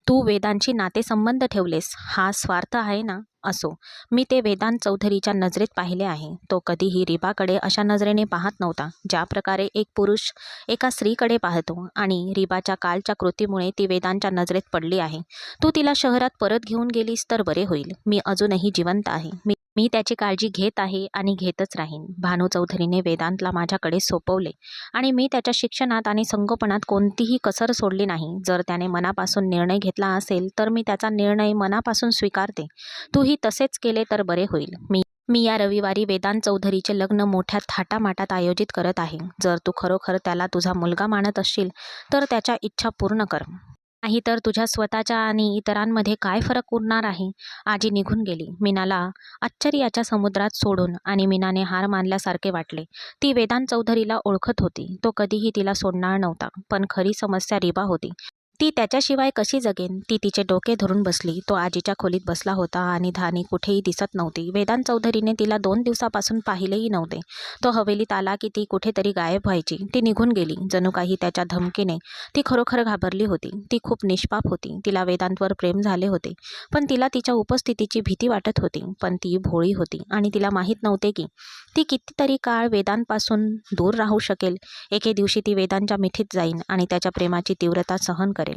S1: तू वेदांशी नातेसंबंध ठेवलेस, हा स्वार्थ आहे ना? असो, मी ते वेदांत चौधरीच्या नजरेत पाहिले आहे. तो कधीही रिबाकडे अशा नजरेने पाहत नव्हता ज्या प्रकारे एक पुरुष एका स्त्रीकडे पाहतो, आणि रिबाच्या कालच्या कृतीमुळे ती वेदांच्या नजरेत पडली आहे. तू तिला शहरात परत घेऊन गेलीस तर बरे होईल. मी अजूनही जिवंत आहे. मी त्याची काळजी घेत आहे आणि घेतच राहीन. भानू चौधरीने वेदांतला माझ्याकडे सोपवले आणि मी त्याच्या शिक्षणात आणि संगोपनात कोणतीही कसर सोडली नाही. जर त्याने मनापासून निर्णय घेतला असेल तर मी त्याचा निर्णय मनापासून स्वीकारते. तूही तसेच केले तर बरे होईल. मी या रविवारी वेदांत चौधरीचे लग्न मोठ्या थाटामाटात आयोजित करत आहे. जर तू खरोखर त्याला तुझा मुलगा मानत असशील तर त्याच्या इच्छा पूर्ण कर. नाहीतर तुझ्या स्वतःच्या आणि इतरांमध्ये काय फरक उरणार आहे. आजी निघून गेली. मीनाला आश्चर्याच्या समुद्रात सोडून आणि मीनाने हार मानल्यासारखे वाटले. ती वेदांत चौधरीला ओळखत होती. तो कधीही तिला सोडणार नव्हता. पण खरी समस्या रिबा होती. ती त्याच्याशिवाय कशी जगेन. ती तिचे डोके धरून बसली. तो आजीच्या खोलीत बसला होता आणि धानी कुठेही दिसत नव्हती. वेदांत चौधरीने तिला 2 दिवसापासून पाहिलेही नव्हते. तो हवेलीत आला की ती कुठेतरी गायब व्हायची. ती निघून गेली. जणू काही त्याच्या धमकीने ती खरोखर घाबरली होती. ती खूप निष्पाप होती. तिला वेदांतवर प्रेम झाले होते, पण तिला तिच्या उपस्थितीची भीती वाटत होती. पण ती भोळी होती आणि तिला माहीत नव्हते की ती कितीतरी काळ वेदांतपासून दूर राहू शकेल. एके दिवशी ती वेदांतच्या मिठीत जाईन आणि त्याच्या प्रेमाची तीव्रता सहन करेल.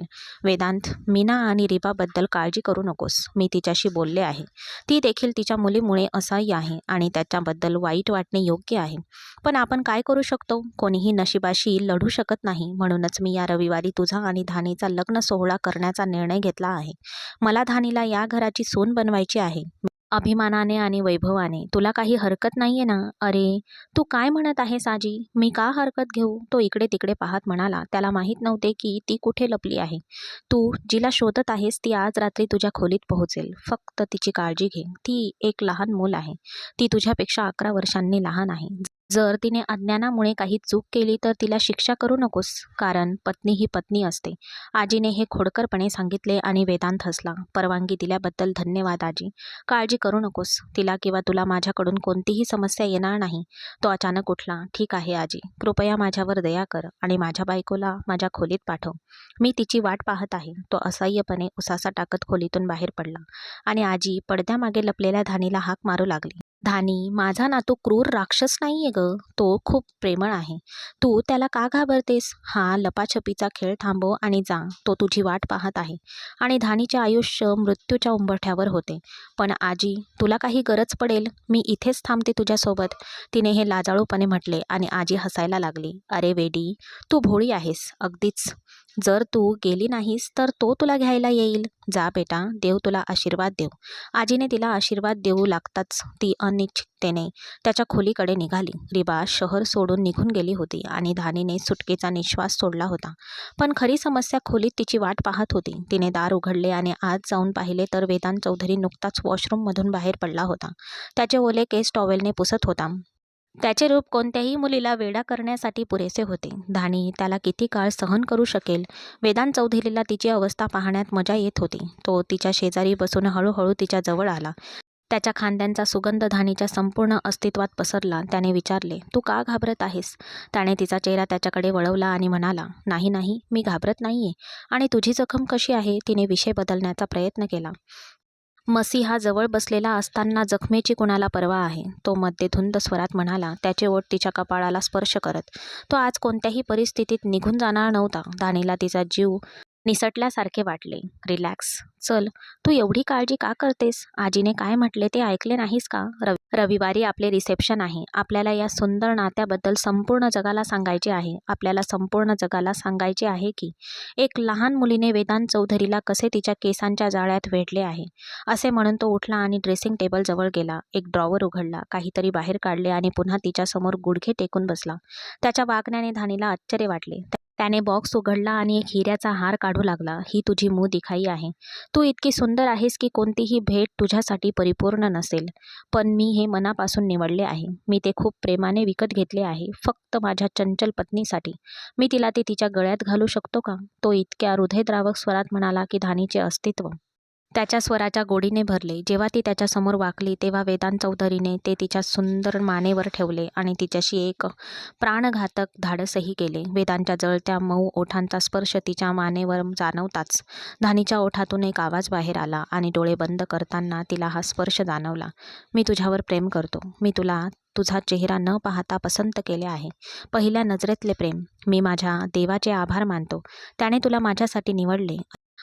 S1: वेदांत, मीना आणि रिबाबद्दल काळजी करू नकोस. मी तिच्याशी बोलले आहे. ती देखील तिच्या मुलीमुळे असह्य आहे आणि त्याच्याबद्दल वाईट वाटणे योग्य आहे. पण आपण काय करू शकतो. कोणीही नशिबाशी लढू शकत नाही. म्हणूनच मी या रविवारी तुझा आणि धानीचा लग्न सोहळा करण्याचा निर्णय घेतला आहे. मला धानीला या घराची सून बनवायची आहे. अभिमानाने आणि वैभवाने. तुला काही हरकत नाहीये ना? अरे, तू काय म्हणत आहेस आजी? मी का हरकत घेऊ? तो इकडे तिकडे पाहत म्हणाला. त्याला माहीत नव्हते की ती कुठे लपली आहे. तू जिला शोधत आहेस ती आज रात्री तुझ्या खोलीत पोहोचेल. फक्त तिची काळजी घे. ती एक लहान मूल आहे. ती तुझ्यापेक्षा 11 वर्षांनी लहान आहे. जर तिने अज्ञानामुळे काही चूक केली तर तिला शिक्षा करू नकोस, कारण पत्नी ही पत्नी असते. आजीने हे खोडकरपणे सांगितले आणि वेदांत हसला. परवानगी दिल्याबद्दल धन्यवाद आजी. काळजी करू नकोस. तिला किंवा तुला माझ्याकडून कोणतीही समस्या येणार नाही. तो अचानक उठला. ठीक आहे आजी, कृपया माझ्यावर दया कर आणि माझ्या बायकोला माझ्या खोलीत पाठव. मी तिची वाट पाहत आहे. तो असह्यपणे उसासा टाकत खोलीतून बाहेर पडला आणि आजी पडद्यामागे लपलेल्या धानीला हाक मारू लागली. धानी, माझा नातू क्रूर राक्षस नाहीये ग. तो खूप प्रेमळ आहे. तू त्याला का घाबरतेस? हा लपाछपीचा खेळ थांबव आणि जा. तो तुझी वाट पाहत आहे. आणि धानीचे आयुष्य मृत्यूच्या उंबरठ्यावर होते. पण आजी, तुला काही गरज पडेल, मी इथेच थांबते तुझ्यासोबत. तिने हे लाजाळूपणे म्हटले आणि आजी हसायला लागली. अरे वेडी, तू भोळी आहेस, अगदीच. जर तू गेली नाहीस तर तो तुला घ्यायला येईल. जा बेटा, देव तुला आशीर्वाद देव. आजीने तिला आशीर्वाद देऊ लागताच ती अनिच्छिततेने त्याच्या खोलीकडे निघाली. रिबा शहर सोडून निघून गेली होती आणि धानीने सुटकेचा निश्वास सोडला होता. पण खरी समस्या खोलीत तिची वाट पाहत होती. तिने दार उघडले आणि आत जाऊन पाहिले तर वेदांत चौधरी नुकताच वॉशरूममधून बाहेर पडला होता. त्याचे ओले केस टॉवेलने पुसत होता. त्याचे रूप कोणत्याही मुलीला वेडा करण्यासाठी पुरेसे होते. धानी त्याला किती काळ सहन करू शकेल? वेदांत चौधरीला तिची अवस्था पाहण्यात मजा येत होती. तो तिच्या शेजारी बसून हळूहळू तिच्या जवळ आला. त्याच्या खांद्यांचा सुगंध धानीच्या संपूर्ण अस्तित्वात पसरला. त्याने विचारले, तू का घाबरत आहेस? त्याने तिचा चेहरा त्याच्याकडे वळवला आणि म्हणाला, नाही नाही, मी घाबरत नाहीये. आणि तुझी जखम कशी आहे? तिने विषय बदलण्याचा प्रयत्न केला. मसीहा जवळ बसलेला असताना जखमेची कुणाला पर्वा आहे? तो मध्यधुंद स्वरात म्हणाला, त्याचे ओठ तिच्या कपाळाला स्पर्श करत. तो आज कोणत्याही परिस्थितीत निघून जाणार नव्हता. धानीला तिचा जीव निसटल्यासारखे वाटले. रिलॅक्स. चल, तू एवढी काळजी का करतेस? आजीने काय म्हटले ते ऐकले नाहीस का? रविवारी आपले रिसेप्शन आहे. आपल्याला या सुंदर नात्याबद्दल संपूर्ण जगाला सांगायचे आहे. आपल्याला संपूर्ण जगाला सांगायचे आहे की एक लहान मुलीने वेदांत चौधरीला कसे तिच्या केसांच्या जाळ्यात वेढले आहे. असे म्हणून तो उठला आणि ड्रेसिंग टेबल जवळ गेला. एक ड्रॉवर उघडला, काहीतरी बाहेर काढले आणि पुन्हा तिच्यासमोर गुडघे टेकून बसला. त्याच्या वागण्याने धानीला आश्चर्य वाटले. त्याने बॉक्स उघडला आणि एक हिऱ्याचा हार काढू लागला. ही तुझी मुँ दिखाई आहे. तू इतकी सुंदर आहेस की कोणतीही भेट तुझ्यासाठी परिपूर्ण नसेल. पण मी हे मनापासून निवडले आहे. मी ते खूप प्रेमाने विकत घेतले आहे, फक्त माझ्या चंचल पत्नीसाठी. मी तिला ते तिच्या गळ्यात घालू शकतो का? तो इतक्या हृदयद्रावक स्वरात म्हणाला की धानीचे अस्तित्व त्याच्या स्वराच्या गोडीने भरले. जेव्हा ती त्याच्यासमोर वाकली तेव्हा वेदांत चौधरीने ते तिच्या सुंदर मानेवर ठेवले आणि तिच्याशी एक प्राणघातक धाडसही केले. वेदांच्या जळत्या मऊ ओठांचा स्पर्श तिच्या मानेवर जाणवताच धानीच्या ओठातून एक आवाज बाहेर आला आणि डोळे बंद करताना तिला हा स्पर्श जाणवला. मी तुझ्यावर प्रेम करतो. मी तुला तुझा चेहरा न पाहता पसंत केले आहे. पहिल्या नजरेतले प्रेम. मी माझ्या देवाचे आभार मानतो. त्याने तुला माझ्यासाठी निवडले.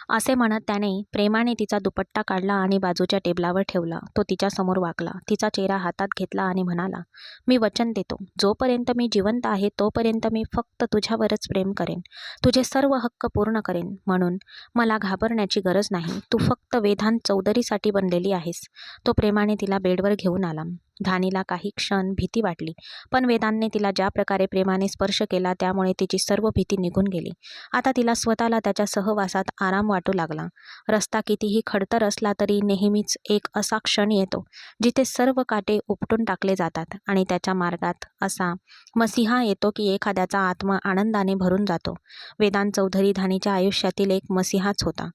S1: असे म्हणत त्याने प्रेमाने तिचा दुपट्टा काढला आणि बाजूच्या टेबलावर ठेवला. तो तिच्यासमोर वाकला, तिचा चेहरा हातात घेतला आणि म्हणाला, मी वचन देतो, जोपर्यंत मी जिवंत आहे तोपर्यंत मी फक्त तुझ्यावरच प्रेम करेन. तुझे सर्व हक्क पूर्ण करेन. म्हणून मला घाबरण्याची गरज नाही. तू फक्त वेदांत चौधरीसाठी बनलेली आहेस. तो प्रेमाने तिला बेडवर घेऊन आला. धानीला काही क्षण भीती वाटली, पण वेदांतने तिला ज्या प्रकारे प्रेमाने स्पर्श केला त्यामुळे तिची सर्व भीती निघून गेली. आता तिला स्वतःला त्याच्या सहवासात आराम वाटू लागला. रस्ता कितीही खडतर असला तरी नेहमीच एक असा क्षण येतो जिथे सर्व काटे उपटून टाकले जातात आणि त्याच्या मार्गात असा मसीहा येतो की एखाद्याचा आत्मा आनंदाने भरून जातो. वेदांत चौधरी धानीच्या आयुष्यातील एक मसीहाच होता.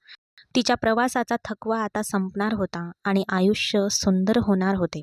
S1: तिच्या प्रवासाचा थकवा आता संपणार होता आणि आयुष्य सुंदर होणार होते.